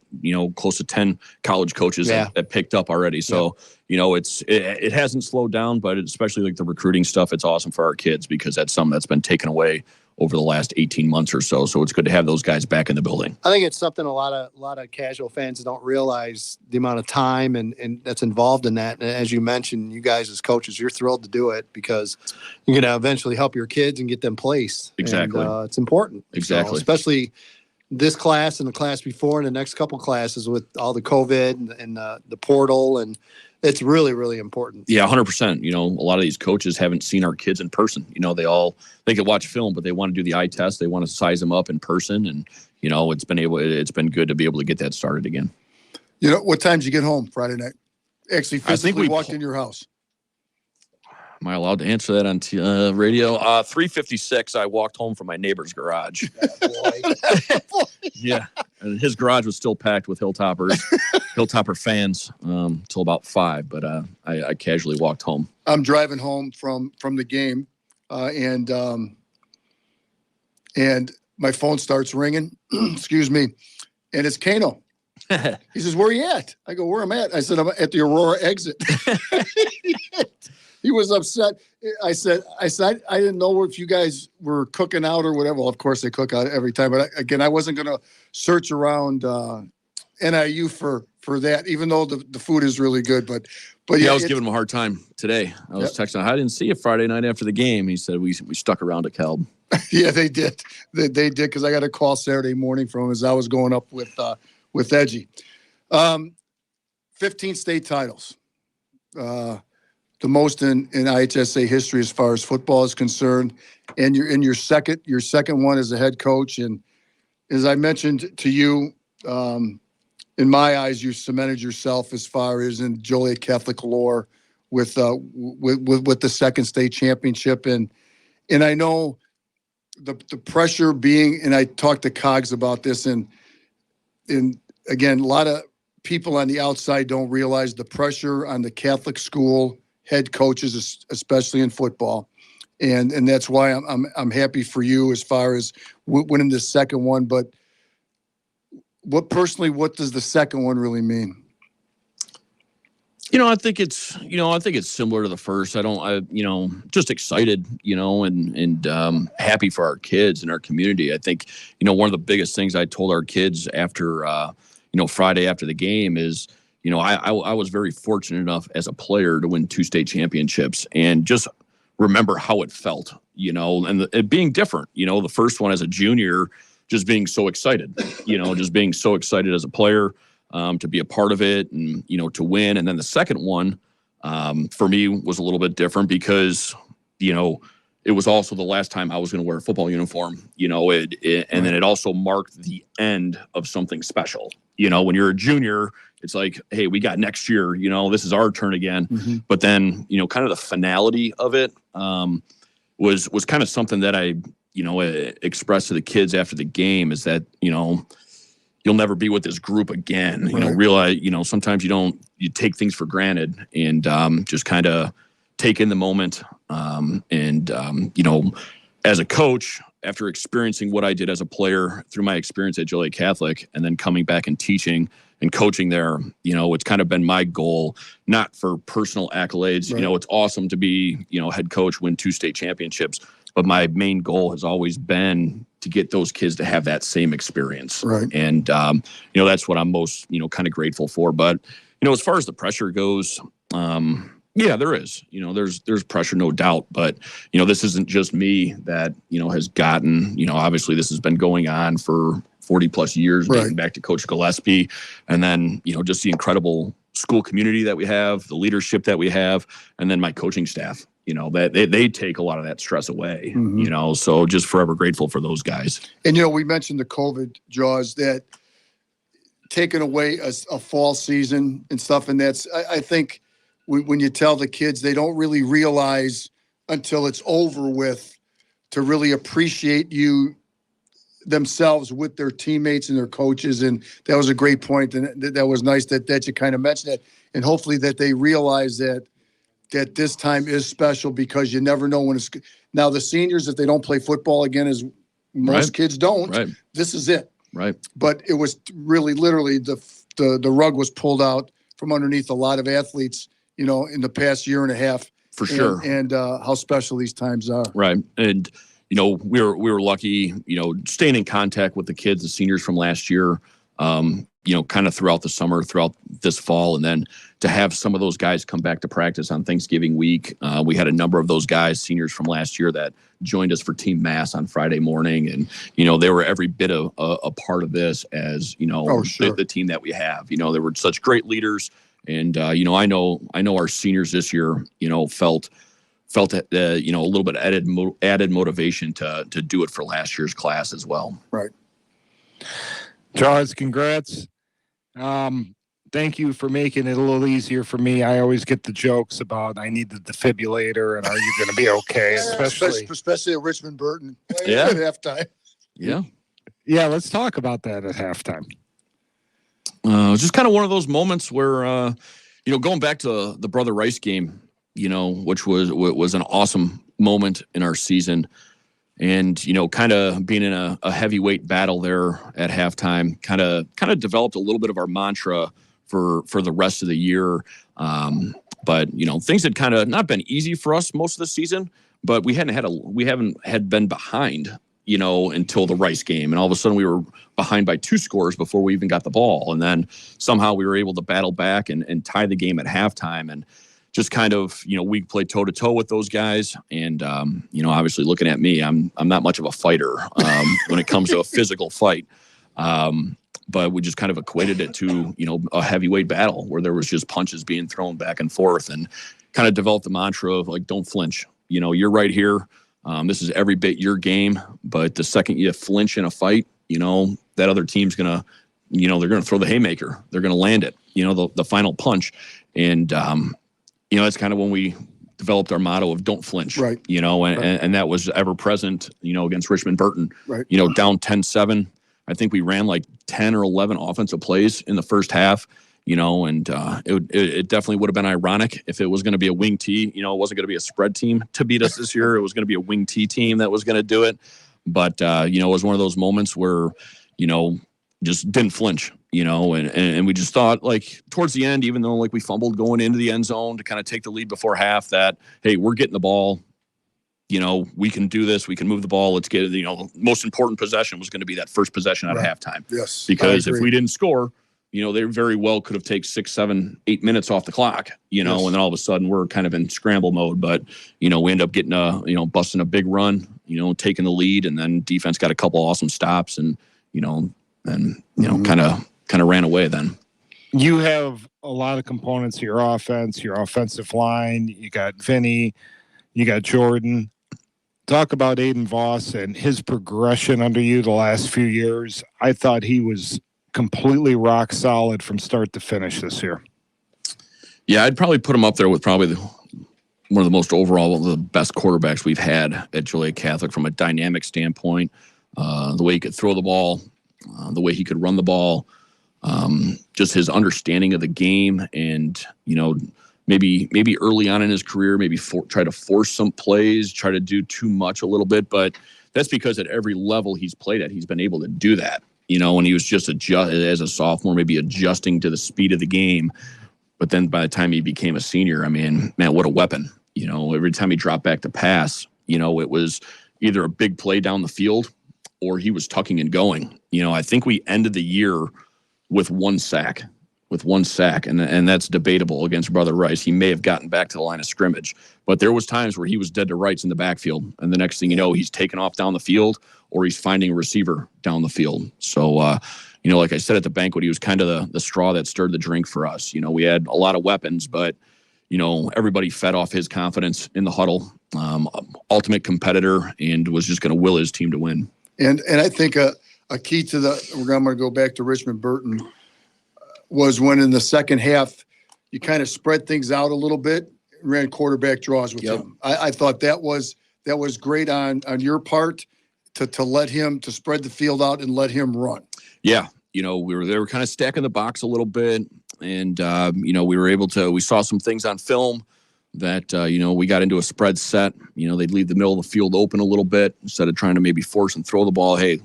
close to 10 college coaches that picked up already. So, it hasn't slowed down, but especially like the recruiting stuff, it's awesome for our kids because that's something that's been taken away over the last 18 months or so. So it's good to have those guys back in the building. I think it's something a lot of casual fans don't realize the amount of time and that's involved in that. And as you mentioned, you guys as coaches, you're thrilled to do it because you're going to eventually help your kids and get them placed. Exactly. And, it's important. Exactly. So, especially this class and the class before and the next couple classes with all the COVID and the portal, and it's really, really important. Yeah, 100%. A lot of these coaches haven't seen our kids in person. They can watch film, but they want to do the eye test. They want to size them up in person. And, it's been good to be able to get that started again. What time did you get home Friday night? Actually, physically walked in your house. Am I allowed to answer that on radio? 3:56, I walked home from my neighbor's garage. Yeah. And his garage was still packed with Hilltopper fans till about 5, but I casually walked home. I'm driving home from the game, and my phone starts ringing. Excuse me. And it's Kano. He says, "Where are you at?" I go, "Where am I at?" I said, "I'm at the Aurora exit." He was upset. I said, I didn't know if you guys were cooking out or whatever. Well, of course they cook out every time. But again, I wasn't going to search around NIU for that, even though the food is really good. But yeah, I was giving him a hard time today. I was texting him, I didn't see you Friday night after the game. He said we stuck around at Kelb. Yeah, they did. They did because I got a call Saturday morning from him as I was going up with Edgy. 15 state titles. The most in IHSA history as far as football is concerned, and you're in your second one as a head coach. And as I mentioned to you, in my eyes, you cemented yourself as far as in Joliet Catholic lore with the second state championship. And I know the pressure being, and I talked to Cogs about this, and again, a lot of people on the outside don't realize the pressure on the Catholic school head coaches, especially in football, and that's why I'm happy for you as far as winning the second one. But what does the second one really mean? I think it's similar to the first. Just excited, and happy for our kids and our community. I think, one of the biggest things I told our kids after, Friday after the game is, I was very fortunate enough as a player to win 2 state championships and just remember how it felt, and it being different, the first one as a junior, just being so excited, just being so excited as a player, to be a part of it and, to win. And then the second one, for me was a little bit different because, it was also the last time I was going to wear a football uniform, and then it also marked the end of something special. When you're a junior, it's like, hey, we got next year, this is our turn again. Mm-hmm. But then, kind of the finality of it was kind of something that I, expressed to the kids after the game is that, you'll never be with this group again. Right. Realize, sometimes you take things for granted and just kind of take in the moment. As a coach, after experiencing what I did as a player through my experience at Joliet Catholic and then coming back and teaching and coaching there, it's kind of been my goal, not for personal accolades. Right. It's awesome to be, head coach, win 2 state championships, but my main goal has always been to get those kids to have that same experience. Right. And, that's what I'm most, kind of grateful for. But, as far as the pressure goes, yeah, there is, there's pressure, no doubt. But, this isn't just me that, has gotten, obviously this has been going on for 40 plus years, right, dating back to Coach Gillespie. And then, just the incredible school community that we have, the leadership that we have, and then my coaching staff, that they take a lot of that stress away, Mm-hmm. So just forever grateful for those guys. And, we mentioned the COVID, Jaws, that taking away a fall season and stuff. And that's, I think when you tell the kids, they don't really realize until it's over with to really appreciate you themselves with their teammates and their coaches. And that was a great point. And that was nice that you kind of mentioned that. And hopefully that they realize that this time is special, because you never know when it's – now the seniors, if they don't play football again, as most kids don't, this is it. Right. But it was really literally the rug was pulled out from underneath a lot of athletes, in the past year and a half. For sure. And how special these times are. Right. And, we were lucky, staying in contact with the kids, the seniors from last year, kind of throughout the summer, throughout this fall, and then to have some of those guys come back to practice on Thanksgiving week. We had a number of those guys, seniors from last year, that joined us for team mass on Friday morning. And, they were every bit of a part of this as, the team that we have. They were such great leaders. And, I know our seniors this year, felt a little bit added motivation to do it for last year's class as well. Right. Charles, congrats. Thank you for making it a little easier for me. I always get the jokes about I need the defibrillator and are you going to be okay? Especially at Richmond Burton. Yeah. At halftime. Yeah. Yeah, let's talk about that at halftime. Just kind of one of those moments where, going back to the Brother Rice game, which was an awesome moment in our season. And, kind of being in a heavyweight battle there at halftime, kind of developed a little bit of our mantra for the rest of the year. But, things had kind of not been easy for us most of the season, but we haven't had been behind, until the Rice game. And all of a sudden we were behind by 2 scores before we even got the ball. And then somehow we were able to battle back and tie the game at halftime. And just kind of, we played toe to toe with those guys. And, obviously looking at me, I'm not much of a fighter when it comes to a physical fight. But we just kind of equated it to, a heavyweight battle where there was just punches being thrown back and forth, and kind of developed the mantra of like, don't flinch. You're right here. This is every bit your game. But the second you flinch in a fight, that other team's going to, they're going to throw the haymaker. They're going to land it, the final punch. And, that's kind of when we developed our motto of don't flinch, right. And that was ever present, against Richmond Burton, right. Down 10-7. I think we ran like 10 or 11 offensive plays in the first half, and it definitely would have been ironic if it was going to be a wing T. It wasn't going to be a spread team to beat us this year. It was going to be a wing T team that was going to do it. But, it was one of those moments where, just didn't flinch, and we just thought, like, towards the end, even though like we fumbled going into the end zone to kind of take the lead before half, that, hey, we're getting the ball. We can do this. We can move the ball. Let's get it. Most important possession was going to be that first possession at halftime. Yes. Because if we didn't score, they very well could have taken 6, 7, 8 minutes off the clock, and then all of a sudden we're kind of in scramble mode. But, we end up getting busting a big run, taking the lead, and then defense got a couple awesome stops and, kind of ran away then. You have a lot of components to your offense, your offensive line. You got Vinny, you got Jordan. Talk about Aiden Voss and his progression under you the last few years. I thought he was completely rock solid from start to finish this year. Yeah, I'd probably put him up there with probably one of the most overall, the best quarterbacks we've had at Joliet Catholic from a dynamic standpoint. The way he could throw the ball, the way he could run the ball, just his understanding of the game, and maybe early on in his career, try to force some plays, try to do too much a little bit, but that's because at every level he's played at, he's been able to do that. When he was just as a sophomore, maybe adjusting to the speed of the game, but then by the time he became a senior, I mean, man, what a weapon! Every time he dropped back to pass, it was either a big play down the field or he was tucking and going. I think we ended the year with one sack, and that's debatable against Brother Rice. He may have gotten back to the line of scrimmage, but there was times where he was dead to rights in the backfield, and the next thing you know, he's taking off down the field or he's finding a receiver down the field. So, like I said at the banquet, he was kind of the straw that stirred the drink for us. We had a lot of weapons, but, everybody fed off his confidence in the huddle, ultimate competitor, and was just going to will his team to win. And I think a key to I'm going to go back to Richmond Burton, was when in the second half, you kind of spread things out a little bit, ran quarterback draws with him. I thought that was great on your part to let him, to spread the field out and let him run. Yeah. They were kind of stacking the box a little bit. And, we saw some things on film that, we got into a spread set. They'd leave the middle of the field open a little bit instead of trying to maybe force and throw the ball. Hey,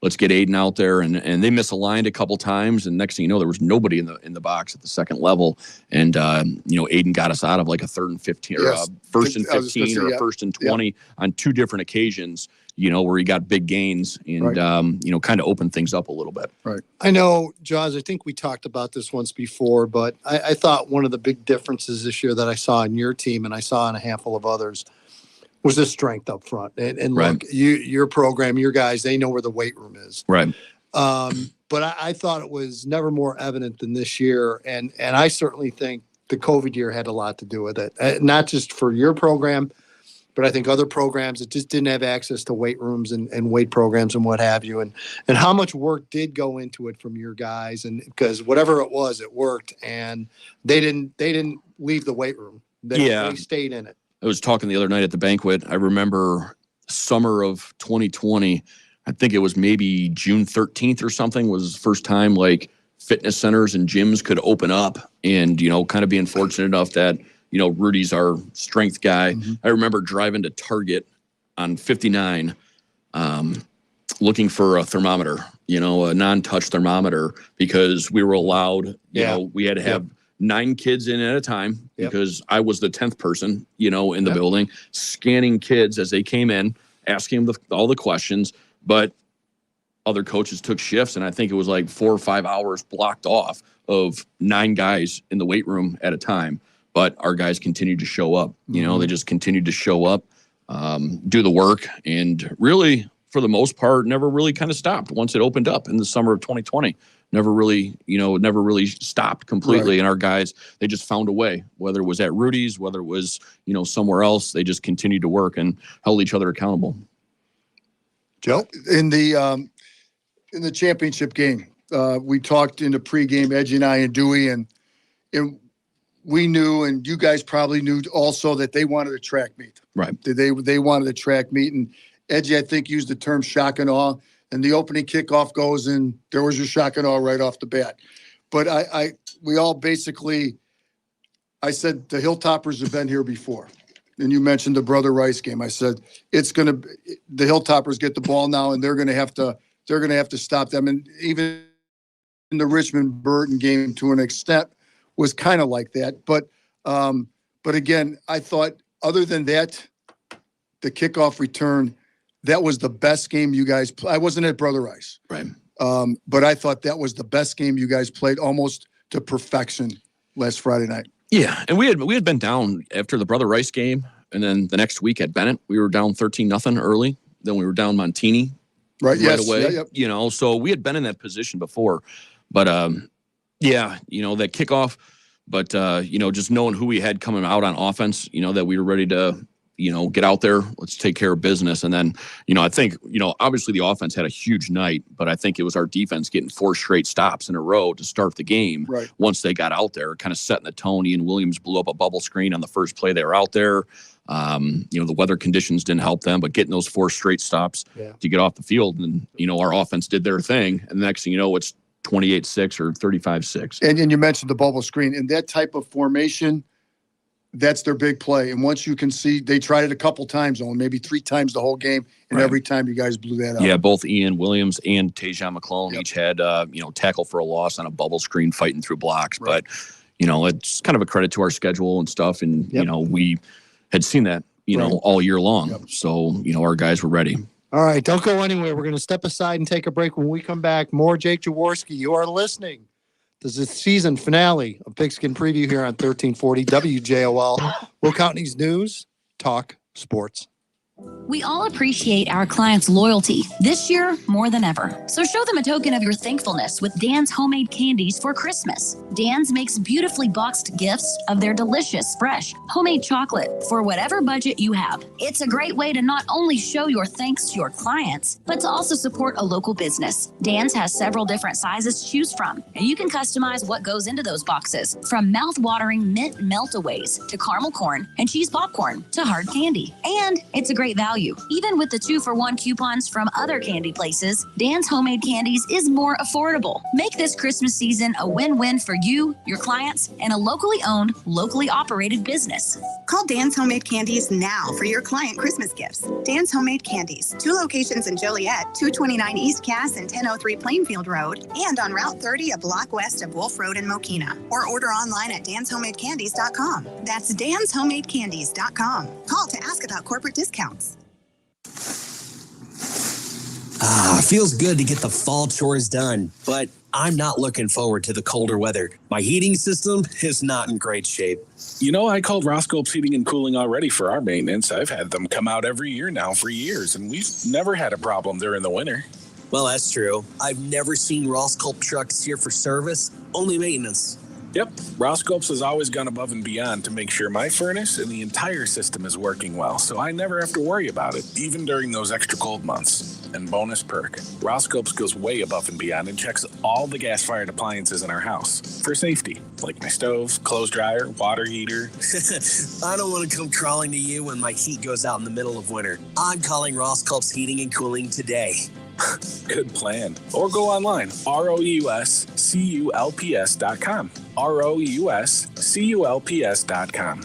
let's get Aiden out there. And they misaligned a couple times. And next thing you know, there was nobody in the box at the second level. And, Aiden got us out of like a 3rd and 15 or first and 15 or a 1st and 20 on 2 different occasions, where he got big gains and, kind of opened things up a little bit. Right. I know, Jaws, I think we talked about this once before, but I thought one of the big differences this year that I saw in your team and I saw in a handful of others was the strength up front. And look, your program, your guys, they know where the weight room is. Right. But I thought it was never more evident than this year. And I certainly think the COVID year had a lot to do with it. Not just for your program, but I think other programs that just didn't have access to weight rooms and weight programs and what have you. And how much work did go into it from your guys. And because whatever it was, it worked. And they didn't leave the weight room. They stayed in it. I was talking the other night at the banquet. I remember summer of 2020, I think it was maybe June 13th or something, was the first time like fitness centers and gyms could open up and, kind of being fortunate enough that, Rudy's our strength guy. Mm-hmm. I remember driving to Target on 59, looking for a thermometer, a non-touch thermometer, because we were allowed, we had to have 9 kids in at a time because I was the 10th person, in the building, scanning kids as they came in, asking them all the questions. But other coaches took shifts, and I think it was like 4 or 5 hours blocked off of 9 guys in the weight room at a time. But our guys continued to show up. They just continued to show up, do the work, and really, for the most part, never really kind of stopped once it opened up in the summer of 2020. Never really stopped completely. Right. And our guys, they just found a way, whether it was at Rudy's, whether it was, somewhere else, they just continued to work and held each other accountable. Joe, in the championship game, we talked in the pregame, Edgy and I and Dewey, and we knew, and you guys probably knew also, that they wanted a track meet. Right. They wanted a track meet, and Edgy, I think, used the term shock and awe. And the opening kickoff goes, and there was your shock and awe right off the bat. But we all basically, I said the Hilltoppers have been here before. And you mentioned the Brother Rice game. I said the Hilltoppers get the ball now, and they're gonna have to stop them. And even in the Richmond Burton game, to an extent, was kind of like that. But again, I thought, other than that, the kickoff return, that was the best game you guys I wasn't at Brother Rice. Right. But I thought that was the best game you guys played, almost to perfection, last Friday night. Yeah. And we had been down after the Brother Rice game, and then the next week at Bennett, we were down 13-0 early. Then we were down Montini right away. Yeah, so we had been in that position before. But that kickoff, but just knowing who we had coming out on offense, that we were ready to get out there, let's take care of business. And then, I think, obviously the offense had a huge night, but I think it was our defense getting 4 straight stops in a row to start the game. Right. Once they got out there, kind of setting the tone. Ian Williams blew up a bubble screen on the first play they were out there. The weather conditions didn't help them, but getting those 4 straight stops to get off the field, and, our offense did their thing. And the next thing you know, it's 28-6 or 35-6. And you mentioned the bubble screen, and that type of formation, that's their big play. And once you can see, they tried it a couple times, maybe 3 times the whole game, and every time you guys blew that up. Yeah, both Ian Williams and Tajon McClellan each had, tackle for a loss on a bubble screen, fighting through blocks. Right. But, it's kind of a credit to our schedule and stuff. And, we had seen that, all year long. Yep. So, our guys were ready. All right, don't go anywhere. We're going to step aside and take a break. When we come back, more Jake Jaworski. You are listening to the season finale of Pigskin Preview here on 1340 WJOL. Will County's News, Talk Sports. We all appreciate our clients' loyalty this year more than ever. So show them a token of your thankfulness with Dan's homemade candies for Christmas. Dan's makes beautifully boxed gifts of their delicious, fresh, homemade chocolate for whatever budget you have. It's a great way to not only show your thanks to your clients, but to also support a local business. Dan's has several different sizes to choose from, and you can customize what goes into those boxes, from mouth-watering mint melt-aways to caramel corn and cheese popcorn to hard candy. And it's a great great value. Even with the 2-for-1 coupons from other candy places, Dan's Homemade Candies is more affordable. Make this Christmas season a win-win for you, your clients, and a locally owned, locally operated business. Call Dan's Homemade Candies now for your client Christmas gifts. Dan's Homemade Candies, 2 locations in Joliet, 229 East Cass and 1003 Plainfield Road, and on Route 30, a block west of Wolf Road in Mokina. Or order online at danshomemadecandies.com. That's danshomemadecandies.com. Call to ask about corporate discounts. Feels good to get the fall chores done, but I'm not looking forward to the colder weather. My heating system is not in great shape. You know, I called Roscoe's Heating and Cooling already for our maintenance. I've had them come out every year now for years, and we've never had a problem during the winter. Well, that's true. I've never seen Roscoe trucks here for service, only maintenance. Yep, Roscoe's has always gone above and beyond to make sure my furnace and the entire system is working well, so I never have to worry about it, even during those extra cold months. And bonus perk, Roscoe's goes way above and beyond and checks all the gas-fired appliances in our house for safety, like my stove, clothes dryer, water heater. I don't want to come crawling to you when my heat goes out in the middle of winter. I'm calling Roscoe's Heating and Cooling today. Good plan. Or go online, ROUSCULPS.com. ROUSCULPS.com.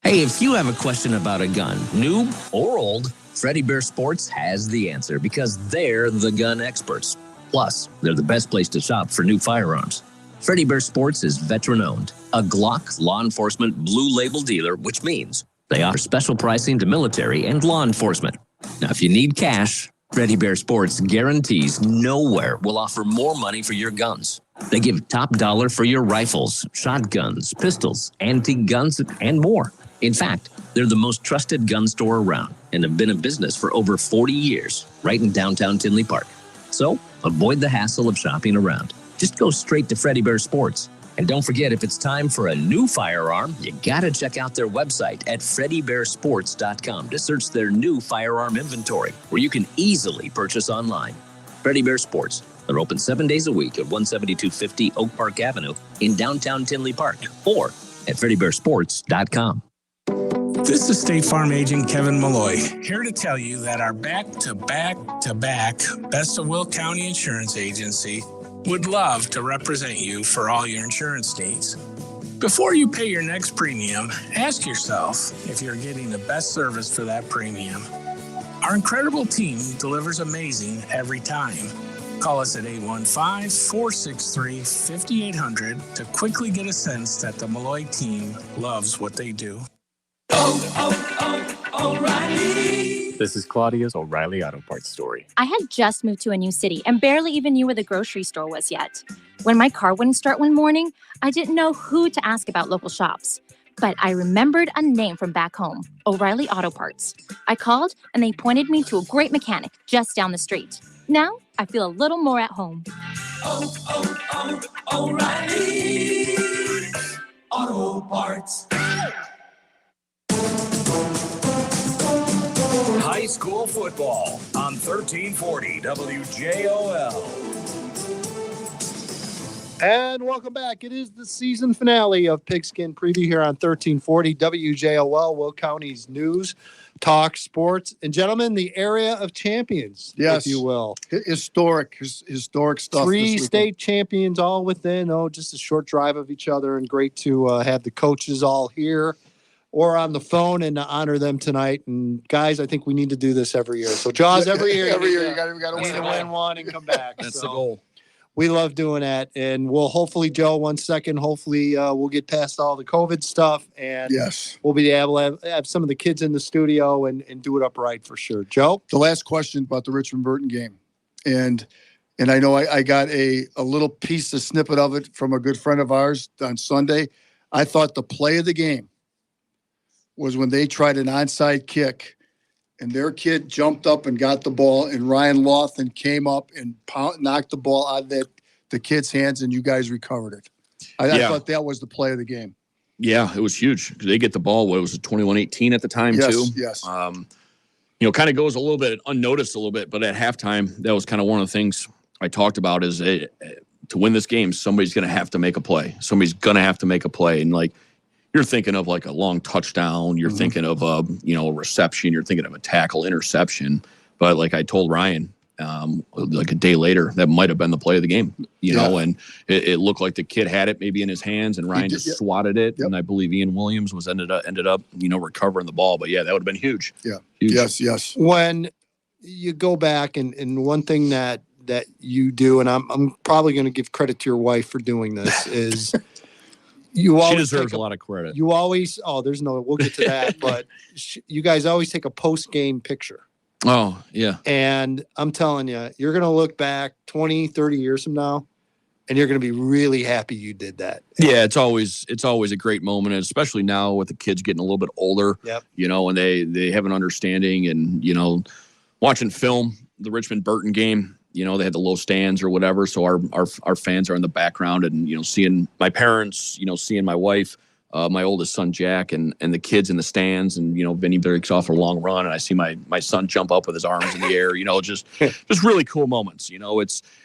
Hey, if you have a question about a gun, new or old, Freddie Bear Sports has the answer because they're the gun experts. Plus, they're the best place to shop for new firearms. Freddie Bear Sports is veteran-owned, a Glock law enforcement blue label dealer, which means they offer special pricing to military and law enforcement. Now, if you need cash, Freddie Bear Sports guarantees nowhere will offer more money for your guns. They give top dollar for your rifles, shotguns, pistols, antique guns, and more. In fact, they're the most trusted gun store around and have been in business for over 40 years, right in downtown Tinley Park. So, avoid the hassle of shopping around. Just go straight to Freddie Bear Sports. And don't forget, if it's time for a new firearm, you gotta check out their website at FreddieBearSports.com to search their new firearm inventory, where you can easily purchase online. Freddie Bear Sports. They're open 7 days a week at 17250 Oak Park Avenue in downtown Tinley Park, or at FreddieBearSports.com. This is State Farm agent Kevin Malloy, here to tell you that our back-to-back-to-back Best of Will County Insurance Agency would love to represent you for all your insurance needs. Before you pay your next premium, ask yourself if you're getting the best service for that premium. Our incredible team delivers amazing every time. Call us at 815-463-5800 to quickly get a sense that the Malloy team loves what they do. O'Reilly. This is Claudia's O'Reilly Auto Parts story. I had just moved to a new city and barely even knew where the grocery store was yet. When my car wouldn't start one morning, I didn't know who to ask about local shops. But I remembered a name from back home, O'Reilly Auto Parts. I called and they pointed me to a great mechanic just down the street. Now I feel a little more at home. O'Reilly Auto Parts. High school football on 1340 WJOL. And welcome back. It is the season finale of Pigskin Preview here on 1340 WJOL, Will County's news, talk, sports, and gentlemen, the area of champions, Yes. if you will. Historic stuff. Three this state champions all within, just a short drive of each other, and great to have the coaches all here or on the phone and to honor them tonight. And guys, I think we need to do this every year. So Jaws, every year, you got to win one and come back. That's So the goal. we love doing that. And we'll hopefully, Joe, 1 second, hopefully we'll get past all the COVID stuff and Yes. we'll be able to have some of the kids in the studio and do it upright for sure. Joe? The last question about the Richmond Burton game. And I know I got a little piece, a snippet of it from a good friend of ours on Sunday. I thought the play of the game was when they tried an onside kick and their kid jumped up and got the ball, and Ryan Lawson came up and knocked the ball out of the kid's hands, and you guys recovered it. I thought that was the play of the game. Yeah, it was huge. They get the ball, what was it, 21-18 at the time, too? Yes. Kind of goes a little bit unnoticed a little bit, but at halftime, that was kind of one of the things I talked about is to win this game, somebody's going to have to make a play. Somebody's going to have to make a play. And, you're thinking of like a long touchdown. You're thinking of a reception. You're thinking of a tackle, interception. But like I told Ryan, like a day later, that might have been the play of the game, you know, and it looked like the kid had it maybe in his hands and Ryan just swatted it. And I believe Ian Williams ended up, recovering the ball. But yeah, that would have been huge. Yeah. Huge. Yes. When you go back and one thing that you do, and I'm probably going to give credit to your wife for doing this, is you always she deserves a lot of credit. You always, we'll get to that, but you guys always take a post-game picture. Oh, yeah. And I'm telling you, you're going to look back 20, 30 years from now, and you're going to be really happy you did that. Yeah, it's always a great moment, and especially now with the kids getting a little bit older, and they have an understanding and, watching film, the Richmond-Burton game, they had the low stands or whatever. So our fans are in the background and, seeing my parents, seeing my wife, my oldest son, Jack, and the kids in the stands, and, Vinny breaks off a long run, and I see my son jump up with his arms in the air, just really cool moments.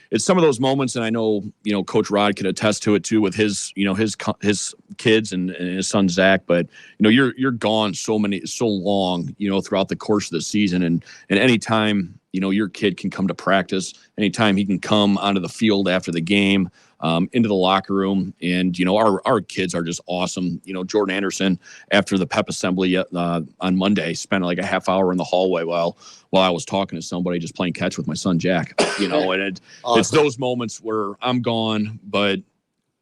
It's some of those moments, and I know, Coach Rod can attest to it too with his kids and his son, Zach, but, you're gone so long, throughout the course of the season. And anytime, your kid can come to practice, anytime he can come onto the field after the game, into the locker room. And, our kids are just awesome. Jordan Anderson, after the pep assembly on Monday, spent like a half hour in the hallway while I was talking to somebody, just playing catch with my son, Jack, and it's those moments where I'm gone, but,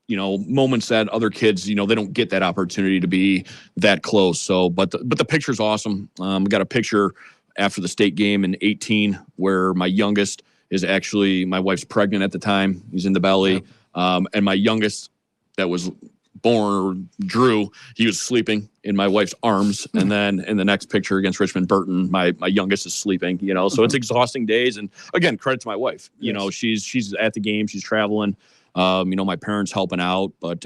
moments that other kids, they don't get that opportunity to be that close. So, but the picture's awesome. We got a picture after the state game in 2018 where my youngest is actually, my wife's pregnant at the time. He's in the belly. And my youngest that was born, Drew, he was sleeping in my wife's arms. And then in the next picture against Richmond Burton, my youngest is sleeping, so it's exhausting days. And again, credit to my wife, she's at the game, she's traveling, my parents helping out, but,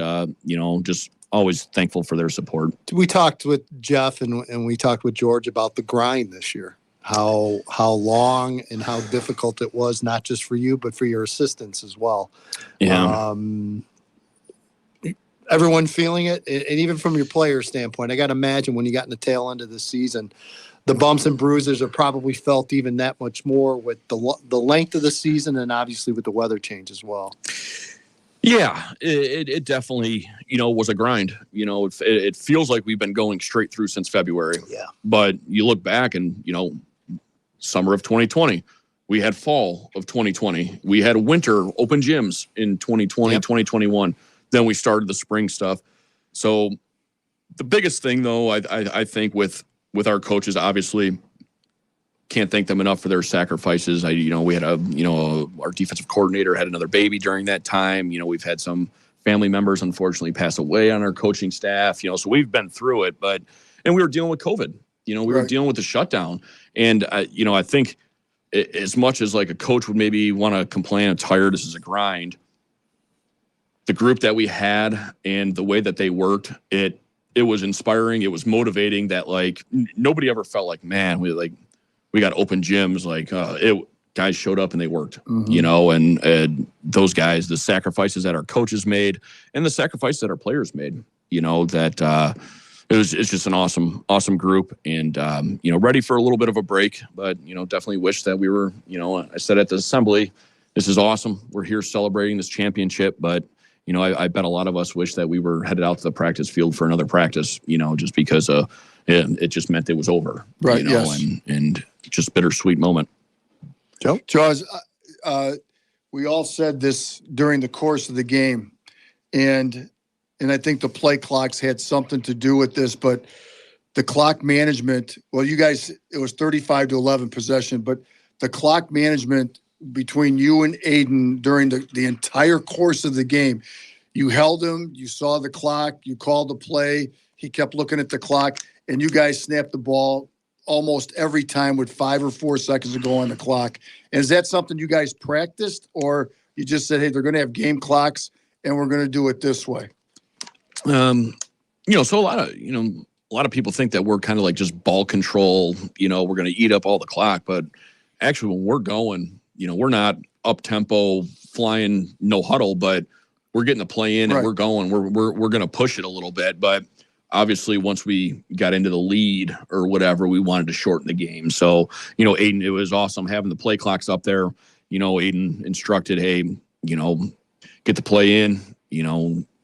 just always thankful for their support. We talked with Jeff and we talked with George about the grind this year. How long and how difficult it was, not just for you, but for your assistants as well. Yeah. Everyone feeling it, and even from your player standpoint, I got to imagine when you got in the tail end of the season, the bumps and bruises are probably felt even that much more with the length of the season and obviously with the weather change as well. Yeah, it definitely, was a grind. It feels like we've been going straight through since February. Yeah. But you look back and, summer of 2020, we had fall of 2020. We had winter open gyms in 2020, 2021. Then we started the spring stuff. So the biggest thing, though, I think with our coaches, obviously, can't thank them enough for their sacrifices. We had our defensive coordinator had another baby during that time. We've had some family members, unfortunately, pass away on our coaching staff, so we've been through it, and we were dealing with COVID, we were dealing with the shutdown. And, I think as much as like a coach would maybe want to complain, I'm tired, this is a grind. The group that we had and the way that they worked, it was inspiring. It was motivating that like nobody ever felt like, man, we got open gyms, guys showed up and they worked, and those guys, the sacrifices that our coaches made and the sacrifices that our players made, it's just an awesome group, and, ready for a little bit of a break, but, definitely wish that we were, I said at the assembly, this is awesome. We're here celebrating this championship, but, I bet a lot of us wish that we were headed out to the practice field for another practice, just because it just meant it was over, right? Yes. And just bittersweet moment. Joe? Jaws, we all said this during the course of the game, and I think the play clocks had something to do with this, but the clock management, well, you guys, it was 35-11 possession, but the clock management between you and Aiden during the entire course of the game, you held him, you saw the clock, you called the play, he kept looking at the clock, and you guys snapped the ball almost every time with 5 or 4 seconds to go on the clock. And is that something you guys practiced, or you just said, hey, they're going to have game clocks and we're going to do it this way? So a lot of people think that we're kind of like just ball control, we're going to eat up all the clock, but actually when we're going, we're not up tempo flying, no huddle, but we're getting the play in and we're going, we're going to push it a little bit, but obviously once we got into the lead or whatever, we wanted to shorten the game. So, Aiden, it was awesome having the play clocks up there. Aiden instructed, hey, get the play in,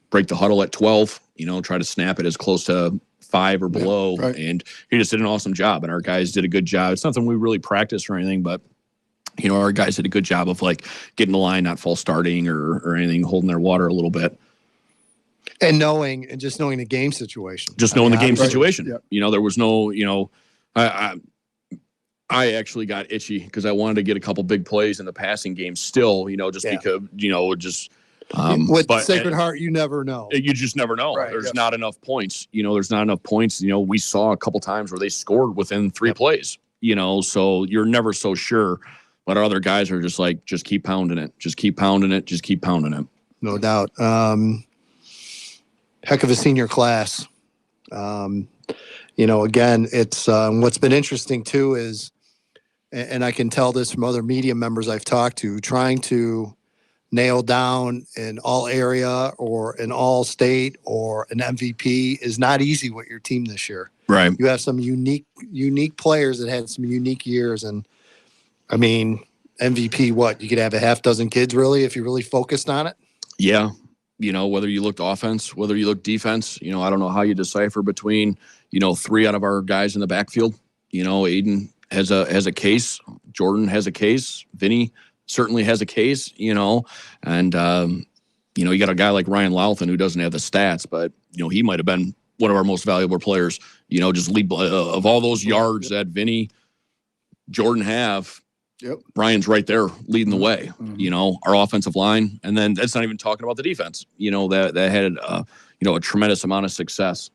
break the huddle at 12, try to snap it as close to 5 or below. Right. And he just did an awesome job. And our guys did a good job. It's nothing we really practiced or anything, but our guys did a good job of like getting the line, not false starting or anything, holding their water a little bit. And just knowing the game situation. Just knowing the game situation. Yep. There was no, I actually got itchy because I wanted to get a couple big plays in the passing game still, because, with but Sacred Heart, you never know. You just never know. Right, There's not enough points. There's not enough points. We saw a couple times where they scored within 3 plays, so you're never so sure. But our other guys are just like, just keep pounding it. Just keep pounding it. Just keep pounding it. No doubt. Heck of a senior class. Again, it's what's been interesting too is, and I can tell this from other media members I've talked to, trying to nail down an all area or an all state or an MVP is not easy with your team this year. Right. You have some unique players that had some unique years. And I mean, MVP, what? You could have a half dozen kids really if you really focused on it. Yeah. Whether you looked offense, whether you looked defense, I don't know how you decipher between, 3 out of our guys in the backfield. Aiden has a case. Jordan has a case. Vinny certainly has a case, and, you got a guy like Ryan Louthan who doesn't have the stats, but, he might have been one of our most valuable players, just lead of all those yards that Vinny, Jordan have. Yep. Brian's right there leading the way, our offensive line. And then that's not even talking about the defense, that had, a tremendous amount of success.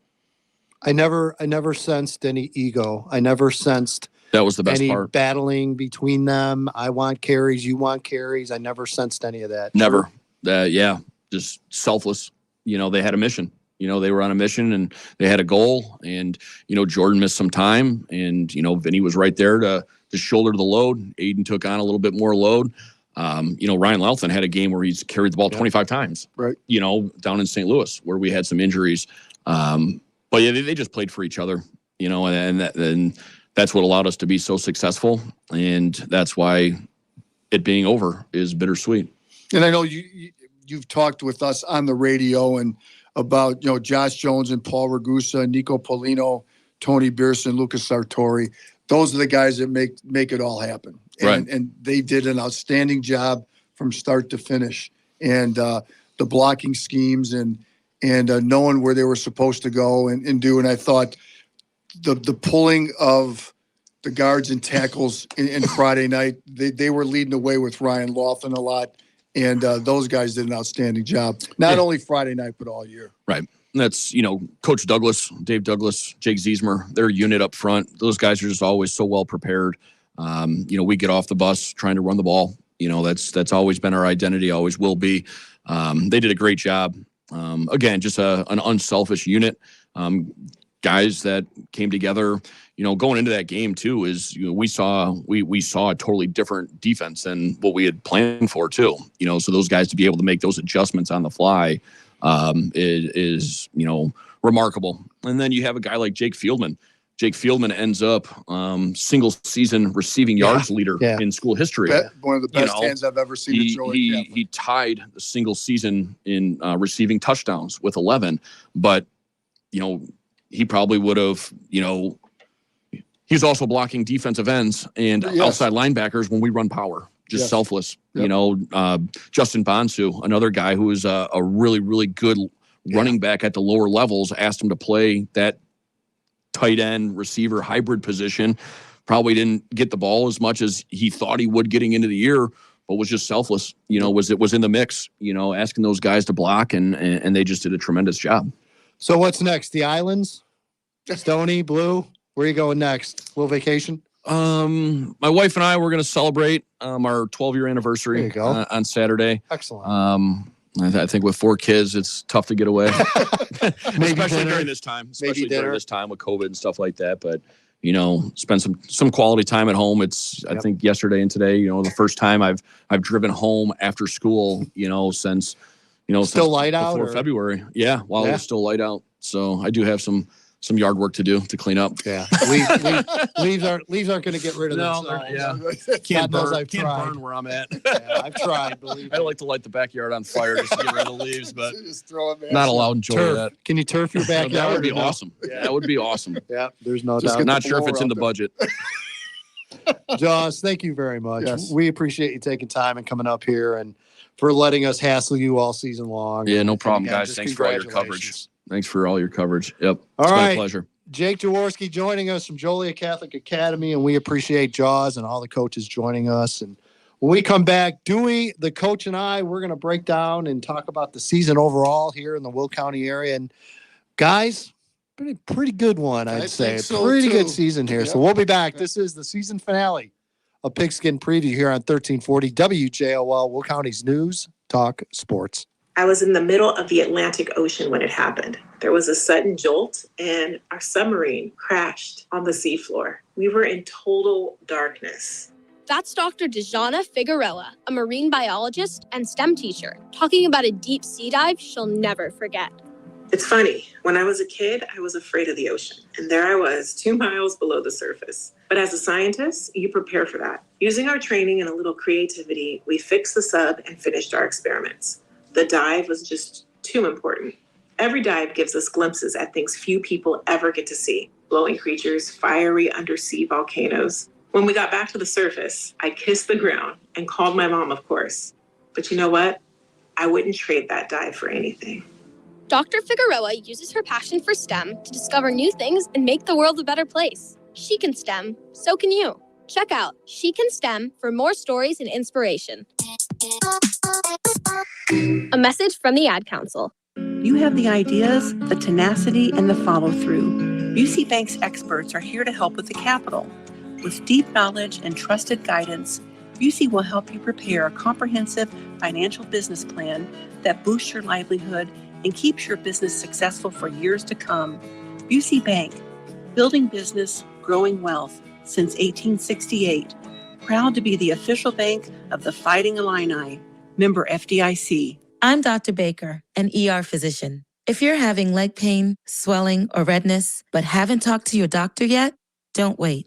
I never sensed any ego. I never sensed that was the best any part. Battling between them. I want carries. You want carries. I never sensed any of that. Never. Just selfless. They had a mission. They were on a mission and they had a goal. And, Jordan missed some time. And, Vinny was right there to shoulder the load. Aiden took on a little bit more load. Ryan Louthan had a game where he's carried the ball 25 times. Right. Down in St. Louis where we had some injuries. But yeah, they just played for each other, and that's what allowed us to be so successful. And that's why it being over is bittersweet. And I know you've talked with us on the radio and about, Josh Jones and Paul Ragusa, Nico Polino, Tony Beerson, Lucas Sartori. Those are the guys that make it all happen. Right. And they did an outstanding job from start to finish. And the blocking schemes and knowing where they were supposed to go and do. And I thought the pulling of the guards and tackles in Friday night, they were leading the way with Ryan Louthan a lot. And those guys did an outstanding job, not only Friday night, but all year. Right. That's, Coach Douglas, Dave Douglas, Jake Ziesmer, their unit up front. Those guys are just always so well prepared. We get off the bus trying to run the ball. That's always been our identity, always will be. They did a great job. Again, just an unselfish unit. Guys that came together, going into that game too is, we saw a totally different defense than what we had planned for too. So those guys to be able to make those adjustments on the fly is remarkable. And then you have a guy like Jake Fieldman. Jake Fieldman ends up single season receiving yards leader in school history. One of the best hands I've ever seen. He tied the single season in receiving touchdowns with 11, but he probably would have, he's also blocking defensive ends and outside linebackers when we run power, just selfless. Justin Bonsu, another guy who is a really, really good running back at the lower levels, asked him to play that tight end receiver hybrid position. Probably didn't get the ball as much as he thought he would getting into the year, but was just selfless, was in the mix, asking those guys to block and they just did a tremendous job. So what's next? The Islands? Stony, Blue? Where are you going next? Little vacation? My wife and I were going to celebrate our 12-year anniversary on Saturday. Excellent. I think with 4 kids, it's tough to get away, especially during this time, during this time with COVID and stuff like that. But spend some quality time at home. It's I think yesterday and today, the first time I've driven home after school, since still light out before February. Yeah, while it was still light out. So I do have some yard work to do to clean up. Yeah, leaves aren't going to get rid of themselves. Can't God knows burn. I've Can't tried. burn where I'm at. Yeah, I've tried. Believe I like to light the backyard on fire just to get rid of the leaves, but Just throw it, man. not allowed to enjoy Turf. that. Can you turf your backyard? That would be or no? awesome. Yeah, that would be awesome. Yeah, there's no Just doubt. not sure if blower it's in the out budget. Joss, thank you very much. Yes. We appreciate you taking time and coming up here and for letting us hassle you all season long. Yeah, no And problem, again, guys. just Thanks for all your coverage. congratulations. Thanks for all your coverage. Yep. All It's been right. a pleasure. Jake Jaworski joining us from Joliet Catholic Academy, and we appreciate Jaws and all the coaches joining us. And when we come back, Dewey, the coach, and I, we're going to break down and talk about the season overall here in the Will County area. And guys, pretty good one, I'd I say. think so, Pretty good too. season here. Yep. So we'll be back. This is the season finale of Pigskin Preview here on 1340 WJOL, Will County's News Talk Sports. I was in the middle of the Atlantic Ocean when it happened. There was a sudden jolt and our submarine crashed on the seafloor. We were in total darkness. That's Dr. Dejana Figueroa, a marine biologist and STEM teacher, talking about a deep sea dive she'll never forget. It's funny, when I was a kid, I was afraid of the ocean. And there I was, 2 miles below the surface. But as a scientist, you prepare for that. Using our training and a little creativity, we fixed the sub and finished our experiments. The dive was just too important. Every dive gives us glimpses at things few people ever get to see. Glowing creatures, fiery undersea volcanoes. When we got back to the surface, I kissed the ground and called my mom, of course. But you know what? I wouldn't trade that dive for anything. Dr. Figueroa uses her passion for STEM to discover new things and make the world a better place. She can STEM, so can you. Check out She Can STEM for more stories and inspiration. A message from the Ad Council. You have the ideas, the tenacity, and the follow-through. UC Bank's experts are here to help with the capital. With deep knowledge and trusted guidance, UC will help you prepare a comprehensive financial business plan that boosts your livelihood and keeps your business successful for years to come. UC Bank, building business, growing wealth since 1868. Proud to be the official bank of the Fighting Illini. Member FDIC. I'm Dr. Baker, an ER physician. If you're having leg pain, swelling, or redness, but haven't talked to your doctor yet, don't wait.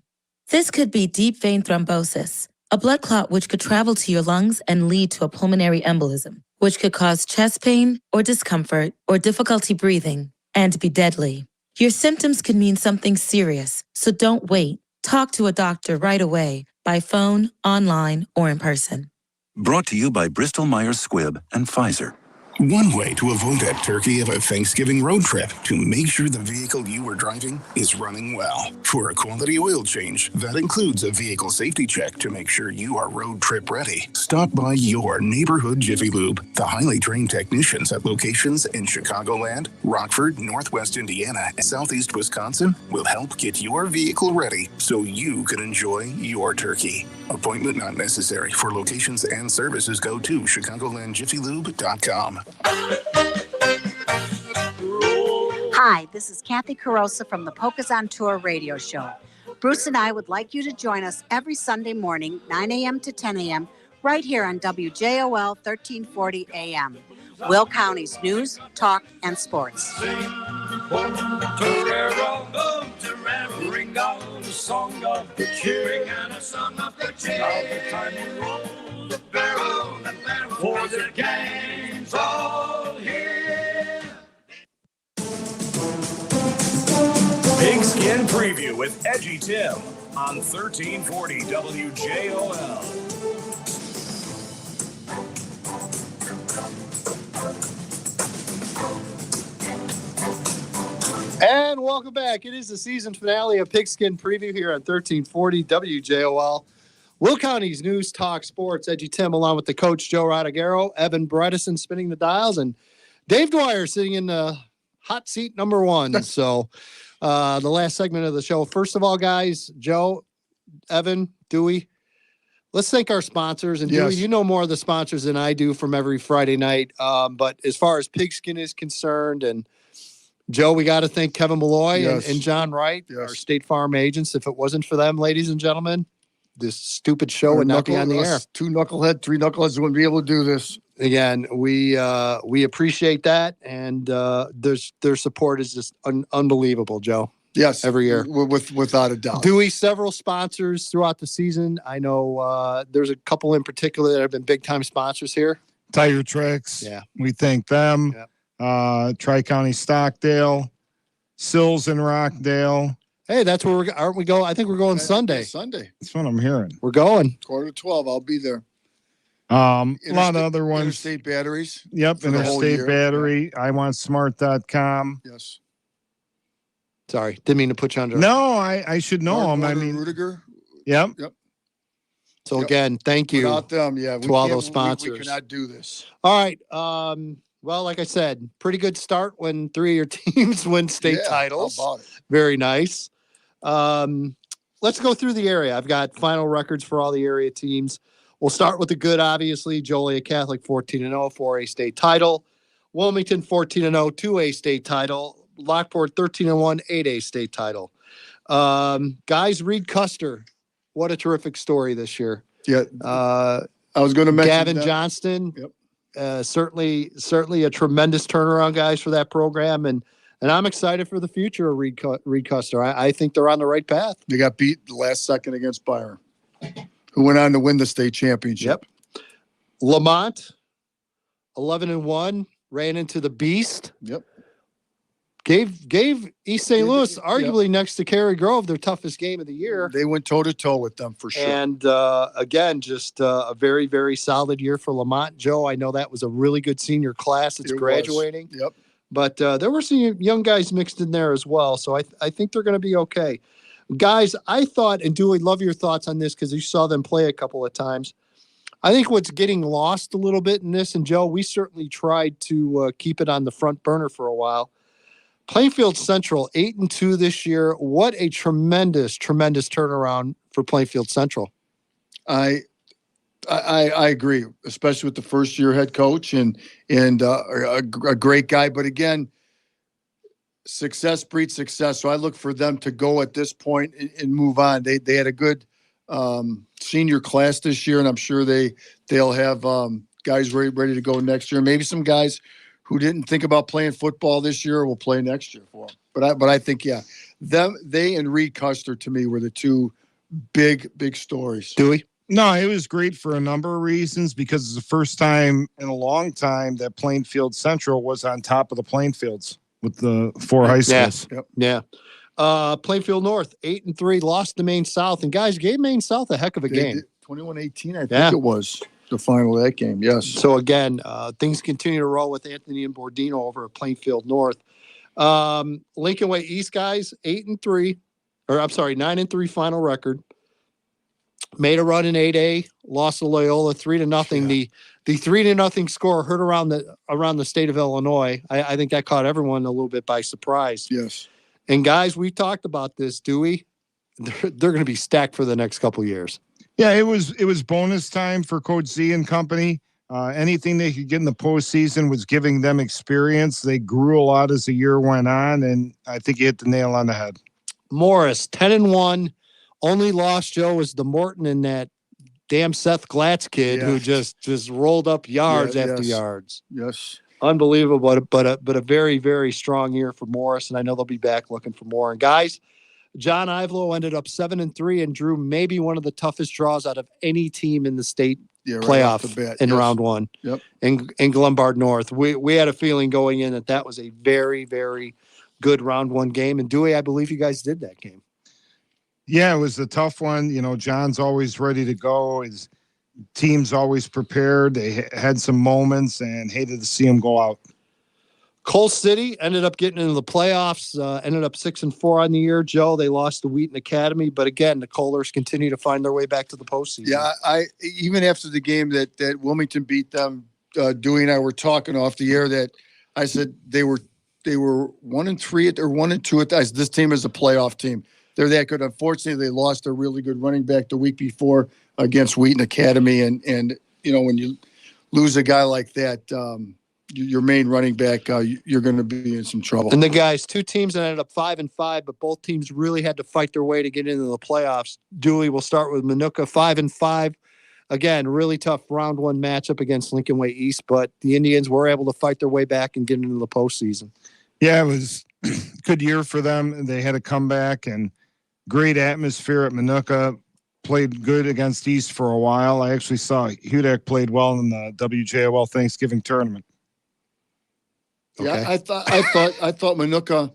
This could be deep vein thrombosis, a blood clot which could travel to your lungs and lead to a pulmonary embolism, which could cause chest pain or discomfort or difficulty breathing and be deadly. Your symptoms could mean something serious, so don't wait. Talk to a doctor right away, by phone, online, or in person. Brought to you by Bristol-Myers Squibb and Pfizer. One way to avoid that turkey of a Thanksgiving road trip to make sure the vehicle you are driving is running well. For a quality oil change, that includes a vehicle safety check to make sure you are road trip ready. Stop by your neighborhood Jiffy Lube. The highly trained technicians at locations in Chicagoland, Rockford, Northwest Indiana, and Southeast Wisconsin will help get your vehicle ready so you can enjoy your turkey. Appointment not necessary. For locations and services, go to ChicagolandJiffyLube.com. Hi, this is Kathy Carosa from the Pocus on Tour radio show. Bruce and I would like you to join us every Sunday morning, 9 a.m. to 10 a.m., right here on WJOL 1340 AM. Will County's news, talk, and sports. For the game's all here. Pigskin Preview with Edgy Tim on 1340 WJOL. And welcome back. It is the season finale of Pigskin Preview here on 1340 WJOL. Will County's News Talk Sports. Edgy Tim along with the coach Joe Rodagero, Evan Bredesen spinning the dials, and Dave Dwyer sitting in the hot seat number 1. So the last segment of the show. First of all, guys, Joe, Evan, Dewey, let's thank our sponsors. And Dewey, you know more of the sponsors than I do from every Friday night. But as far as Pigskin is concerned, and Joe, we got to thank Kevin Malloy and John Wright, our State Farm agents. If it wasn't for them, ladies and gentlemen, this stupid show and not be on the air. Three knuckleheads wouldn't be able to do this. Again, we appreciate that, and their support is just unbelievable, Joe. Yes, every year, without a doubt. Dewey, several sponsors throughout the season. I know there's a couple in particular that have been big time sponsors here. Tire Tricks. Yeah, we thank them. Yeah. Tri-County Stockdale, Sills and Rockdale. Hey, that's where aren't we going? I think we're going Sunday. Sunday. That's what I'm hearing. We're going 11:45. I'll be there. A lot of other ones. Interstate Batteries. Yep, Interstate Battery. Yeah. IWantSmart.com. Yes. Sorry, didn't mean to put you under. No, I should know them. I mean, Rudiger. Yep. So again, thank you. Without them, to all those sponsors. We cannot do this. All right. Well, like I said, pretty good start when 3 of your teams win state titles. How about it? Very nice. Let's go through the area. I've got final records for all the area teams. We'll start with the good, obviously. Joliet Catholic 14-0, 4A state title. Wilmington 14-0, 2A state title. Lockport 13-1, 8A state title. Guys, Reed Custer, what a terrific story this year. Yeah. I was going to mention Gavin that. Johnston. Yep. Certainly a tremendous turnaround, guys, for that program, and I'm excited for the future of Reed Custer. I think they're on the right path. They got beat the last second against Byron, who went on to win the state championship. Yep. Lamont, 11-1, ran into the Beast. Yep. Gave East St. Louis, arguably next to Cary Grove, their toughest game of the year. They went toe-to-toe with them for sure. And again, just a very, very solid year for Lamont. Joe, I know that was a really good senior class that's graduating. Yep. But there were some young guys mixed in there as well. So I think they're going to be okay. Guys, I thought, and Dewey, love your thoughts on this because you saw them play a couple of times. I think what's getting lost a little bit in this, and Joe, we certainly tried to keep it on the front burner for a while. Plainfield Central, 8-2 this year. What a tremendous, tremendous turnaround for Plainfield Central. I agree, especially with the first year head coach and a great guy. But again, success breeds success. So I look for them to go at this point and move on. They had a good senior class this year, and I'm sure they'll have guys ready to go next year. Maybe some guys who didn't think about playing football this year will play next year for them. But I think they and Reed Custer to me were the two big stories. Dewey? No, it was great for a number of reasons because it's the first time in a long time that Plainfield Central was on top of the Plainfields with the 4 high schools. Yeah. Plainfield North, 8-3, lost to Maine South, and guys gave Maine South a heck of a game. 21-18, I think it was the final of that game. Yes. So again, things continue to roll with Anthony and Bordino over at Plainfield North. Lincoln Way East guys, 8-3, or I'm sorry, 9-3 final record. Made a run in 8A, lost to Loyola 3-0. The 3-0 score heard around the state of Illinois. I think that caught everyone a little bit by surprise. Yes. And guys, we talked about this, Dewey. They're going to be stacked for the next couple of years. Yeah, it was bonus time for Coach Z and company. Anything they could get in the postseason was giving them experience. They grew a lot as the year went on, and I think you hit the nail on the head. Morris, 10-1. Only loss, Joe, was the Morton and that damn Seth Glatz kid who just rolled up yards after yards. Yes. Unbelievable, but a very, very strong year for Morris, and I know they'll be back looking for more. And guys, John Ivelo ended up 7-3 and drew maybe one of the toughest draws out of any team in the state playoff in round one. Yep. In Glenbard North. We had a feeling going in that was a very, very good round one game. And Dewey, I believe you guys did that game. Yeah, it was a tough one. You know, John's always ready to go. His team's always prepared. They had some moments and hated to see him go out. Coal City ended up getting into the playoffs, ended up 6-4 on the year. Joe, they lost to Wheaton Academy, but again, the Kohlers continue to find their way back to the postseason. Yeah, I even after the game that Wilmington beat them, Dewey and I were talking off the air that I said they were 1-3 or 1-2 this team is a playoff team. They're that good. Unfortunately, they lost a really good running back the week before against Wheaton Academy, and you know when you lose a guy like that, your main running back, you're going to be in some trouble. And the guys, 2 teams that ended up 5-5, but both teams really had to fight their way to get into the playoffs. Dewey, we'll start with Minooka, 5-5. Again, really tough round 1 matchup against Lincoln Way East, but the Indians were able to fight their way back and get into the postseason. Yeah, it was a good year for them. They had a comeback and great atmosphere at Minooka. Played good against East for a while. I actually saw Hudak played well in the WJOL Thanksgiving tournament. Yeah, Okay. I thought Minooka,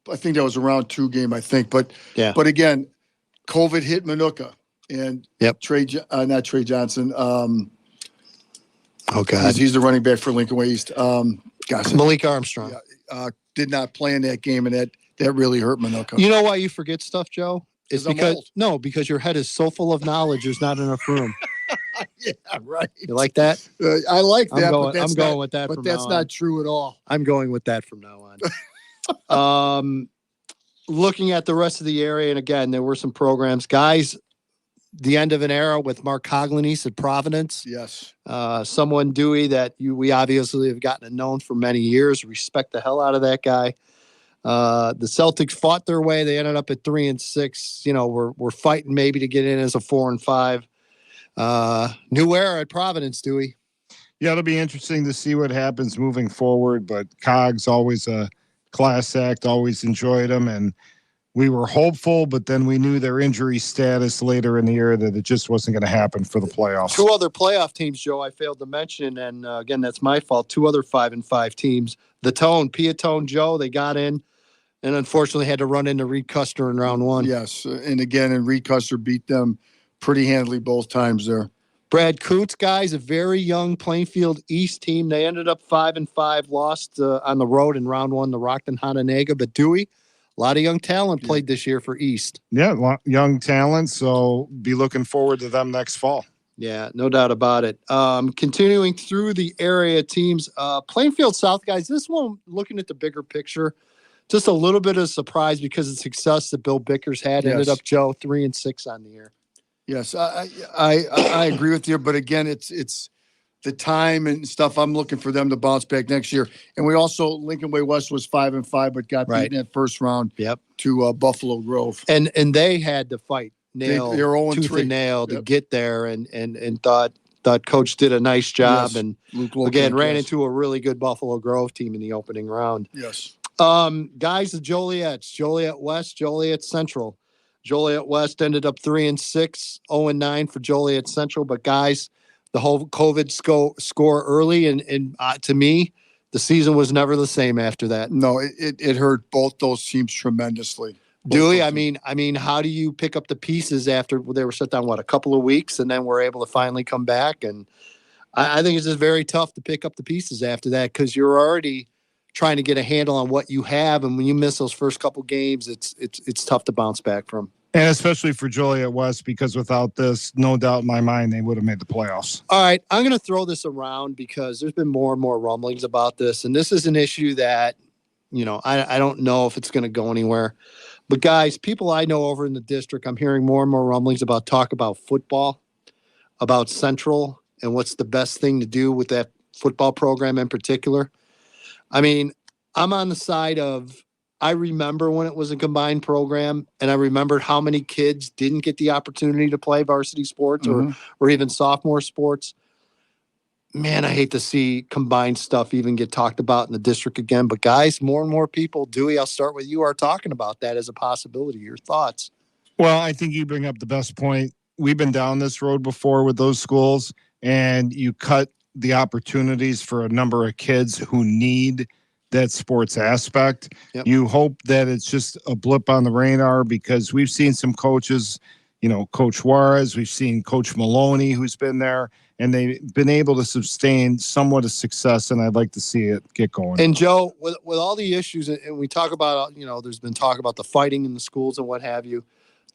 I think that was a round 2 game, I think. But again, COVID hit Minooka and not Trey Johnson. Oh God, he's the running back for Lincoln Way East. Malik Armstrong did not play in that game, and that really hurt Minooka. You know why you forget stuff, Joe? It's 'Cause I'm old. because your head is so full of knowledge. There's not enough room. Yeah, right. You like that? I like that. I'm going with that. But that's not true at all. I'm going with that from now on. Looking at the rest of the area, and again, there were some programs, guys. The end of an era with Mark Coglanese at Providence. Yes. Someone, Dewey, that we obviously have gotten to know for many years. Respect the hell out of that guy. The Celtics fought their way. They ended up at 3-6. You know, we're fighting maybe to get in as a 4-5. New era at Providence, Dewey. Yeah, it'll be interesting to see what happens moving forward. But Cogs always a class act. Always enjoyed him, and we were hopeful, but then we knew their injury status later in the year that it just wasn't going to happen for the playoffs. 2 other playoff teams, Joe, I failed to mention, and again, that's my fault. 2 other 5-5 teams. The Piatone, Joe, they got in, and unfortunately had to run into Reed Custer in round 1. Yes, and Reed Custer beat them pretty handily both times there. Brad Coots, guys, a very young Plainfield East team. They ended up 5-5, lost on the road in round 1 to Rockton Hononegah, but Dewey, a lot of young talent played this year for East. Yeah, young talent, so be looking forward to them next fall. Yeah, no doubt about it. Continuing through the area teams, Plainfield South, guys, this one, looking at the bigger picture, just a little bit of surprise because of the success that Bill Bickers had. Yes. Ended up, Joe, 3-6 on the year. Yes, I agree with you, but again, it's the time and stuff. I'm looking for them to bounce back next year. And we also, Lincoln Way West was 5-5, but got beaten at first round to Buffalo Grove. And they had to fight nail, they're 0-3. tooth and nail to get there, and thought Coach did a nice job. Yes. And Luke again, Loken, ran yes. into a really good Buffalo Grove team in the opening round. Yes. Guys, the Joliet West, Joliet Central. Joliet West ended up 3-6, 0-9 for Joliet Central. But guys, the whole COVID score early, and to me, the season was never the same after that. No, it hurt both those teams tremendously. Dewey, I mean, how do you pick up the pieces after they were shut down, a couple of weeks, and then were able to finally come back? And I think it's just very tough to pick up the pieces after that because you're already trying to get a handle on what you have, and when you miss those first couple games, it's tough to bounce back from. And especially for Joliet West, because without this, no doubt in my mind, they would have made the playoffs. All right, I'm going to throw this around because there's been more and more rumblings about this, and this is an issue that, I don't know if it's going to go anywhere. But guys, people I know over in the district, I'm hearing more and more rumblings about football, about Central, and what's the best thing to do with that football program in particular. I mean, I'm on the side of, I remember when it was a combined program, and I remembered how many kids didn't get the opportunity to play varsity sports or even sophomore sports. Man, I hate to see combined stuff even get talked about in the district again. But guys, more and more people, Dewey, I'll start with you, are talking about that as a possibility. Your thoughts? Well, I think you bring up the best point. We've been down this road before with those schools, and you cut the opportunities for a number of kids who need that sports aspect. Yep. You hope that it's just a blip on the radar because we've seen some coaches, Coach Juarez, we've seen Coach Maloney, who's been there, and they've been able to sustain somewhat of success, and I'd like to see it get going. And Joe, with all the issues, and we talk about, there's been talk about the fighting in the schools and what have you,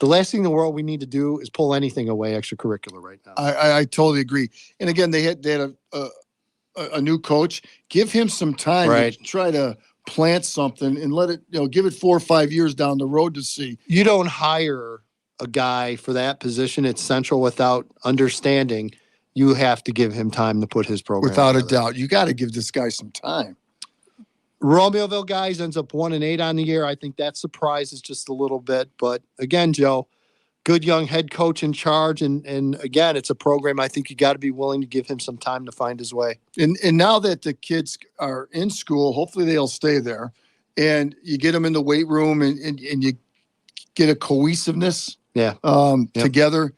the last thing in the world we need to do is pull anything away extracurricular right now. I totally agree. And again, they had a new coach. Give him some time to try to plant something and let it, give it 4 or 5 years down the road to see. You don't hire a guy for that position at Central without understanding you have to give him time to put his program Without a together. doubt. You got to give this guy some time. Romeoville guys ends up 1-8 on the year. I think that surprises just a little bit. But again, Joe, good young head coach in charge. And again, it's a program I think you got to be willing to give him some time to find his way. And now that the kids are in school, hopefully they'll stay there. And you get them in the weight room and you get a cohesiveness together.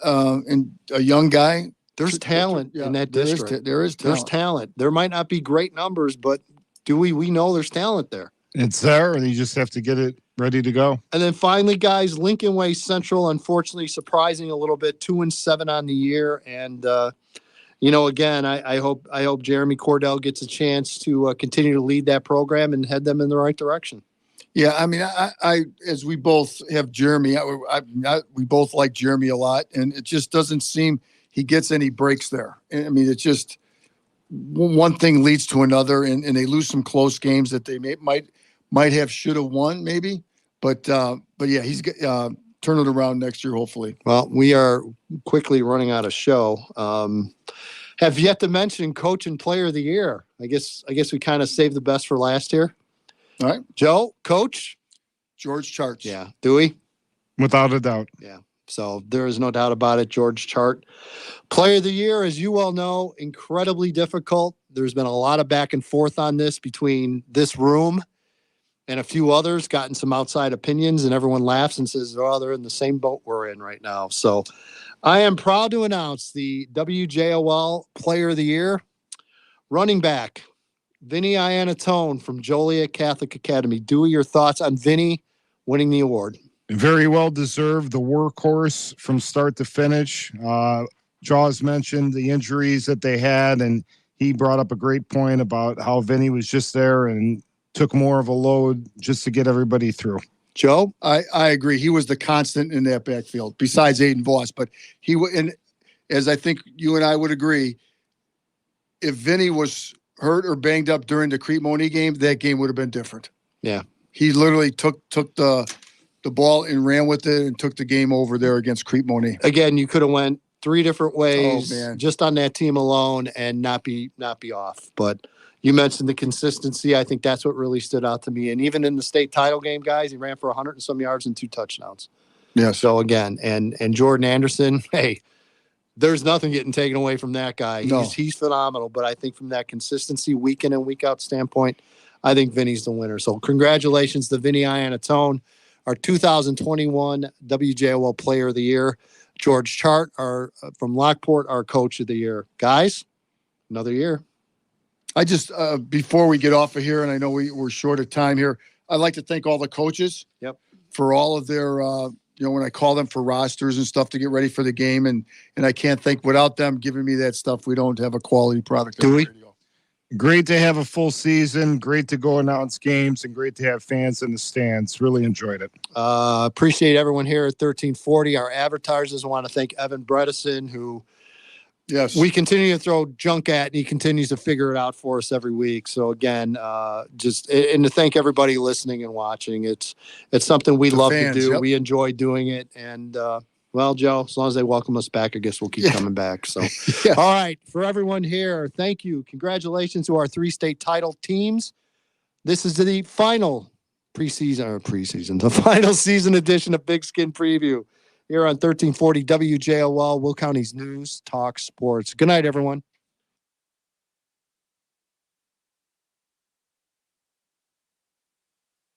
And a young guy. There's talent in that district. There is talent. There's talent. There might not be great numbers, but we know there's talent there. It's there, and you just have to get it ready to go. And then finally, guys, Lincoln Way Central, unfortunately, surprising a little bit, 2-7 on the year. And again, I hope Jeremy Cordell gets a chance to continue to lead that program and head them in the right direction. Yeah, I mean, I as we both have Jeremy, we both like Jeremy a lot, and it just doesn't seem he gets any breaks there. I mean, it's just one thing leads to another, and they lose some close games that they might have should have won maybe, but yeah, he's turn it around next year hopefully. Well, we are quickly running out of show. Have yet to mention coach and player of the year. I guess we kind of saved the best for last here. All right, Joe, coach George Charts. Yeah, Dewey, without a doubt. Yeah. So there is no doubt about it. George Chart, player of the year, as you all know, incredibly difficult. There's been a lot of back and forth on this between this room and a few others, gotten some outside opinions, and everyone laughs and says, oh, they're in the same boat we're in right now. So I am proud to announce the WJOL player of the year, running back, Vinny Iannatone from Joliet Catholic Academy. Dewey, your thoughts on Vinny winning the award? Very well deserved, the workhorse from start to finish. Jaws mentioned the injuries that they had, and he brought up a great point about how Vinny was just there and took more of a load just to get everybody through. Joe? I agree. He was the constant in that backfield, besides Aiden Voss. But and as I think you and I would agree, if Vinny was hurt or banged up during the Crete-Monee game, that game would have been different. Yeah. He literally took the ball and ran with it and took the game over there against Crete-Monee. Again, you could have went 3 different ways man. just on that team alone and not be off. But you mentioned the consistency. I think that's what really stood out to me. And even in the state title game, guys, he ran for 100 and some yards and 2 touchdowns. Yeah. So again, and Jordan Anderson, hey, there's nothing getting taken away from that guy. No. He's phenomenal. But I think from that consistency, week in and week out standpoint, I think Vinny's the winner. So congratulations to Vinny Iannatone, our 2021 WJOL Player of the Year. George Chart, from Lockport, our Coach of the Year. Guys, another year. I just, before we get off of here, and I know we're short of time here, I'd like to thank all the coaches for all of their, when I call them for rosters and stuff to get ready for the game. And I can't think without them giving me that stuff, we don't have a quality product. Do we? Great to have a full season. Great to go announce games and great to have fans in the stands. Really enjoyed it. Appreciate everyone here at 1340. Our advertisers, I want to thank Evan Bredesen, who we continue to throw junk at, and he continues to figure it out for us every week. So again, to thank everybody listening and watching. It's something we love to do. We enjoy doing it. And well, Joe, as long as they welcome us back, I guess we'll keep coming back. So, all right, for everyone here, thank you. Congratulations to our 3 state title teams. This is the final the final season edition of Pigskin Preview here on 1340 WJOL, Will County's News Talk Sports. Good night, everyone.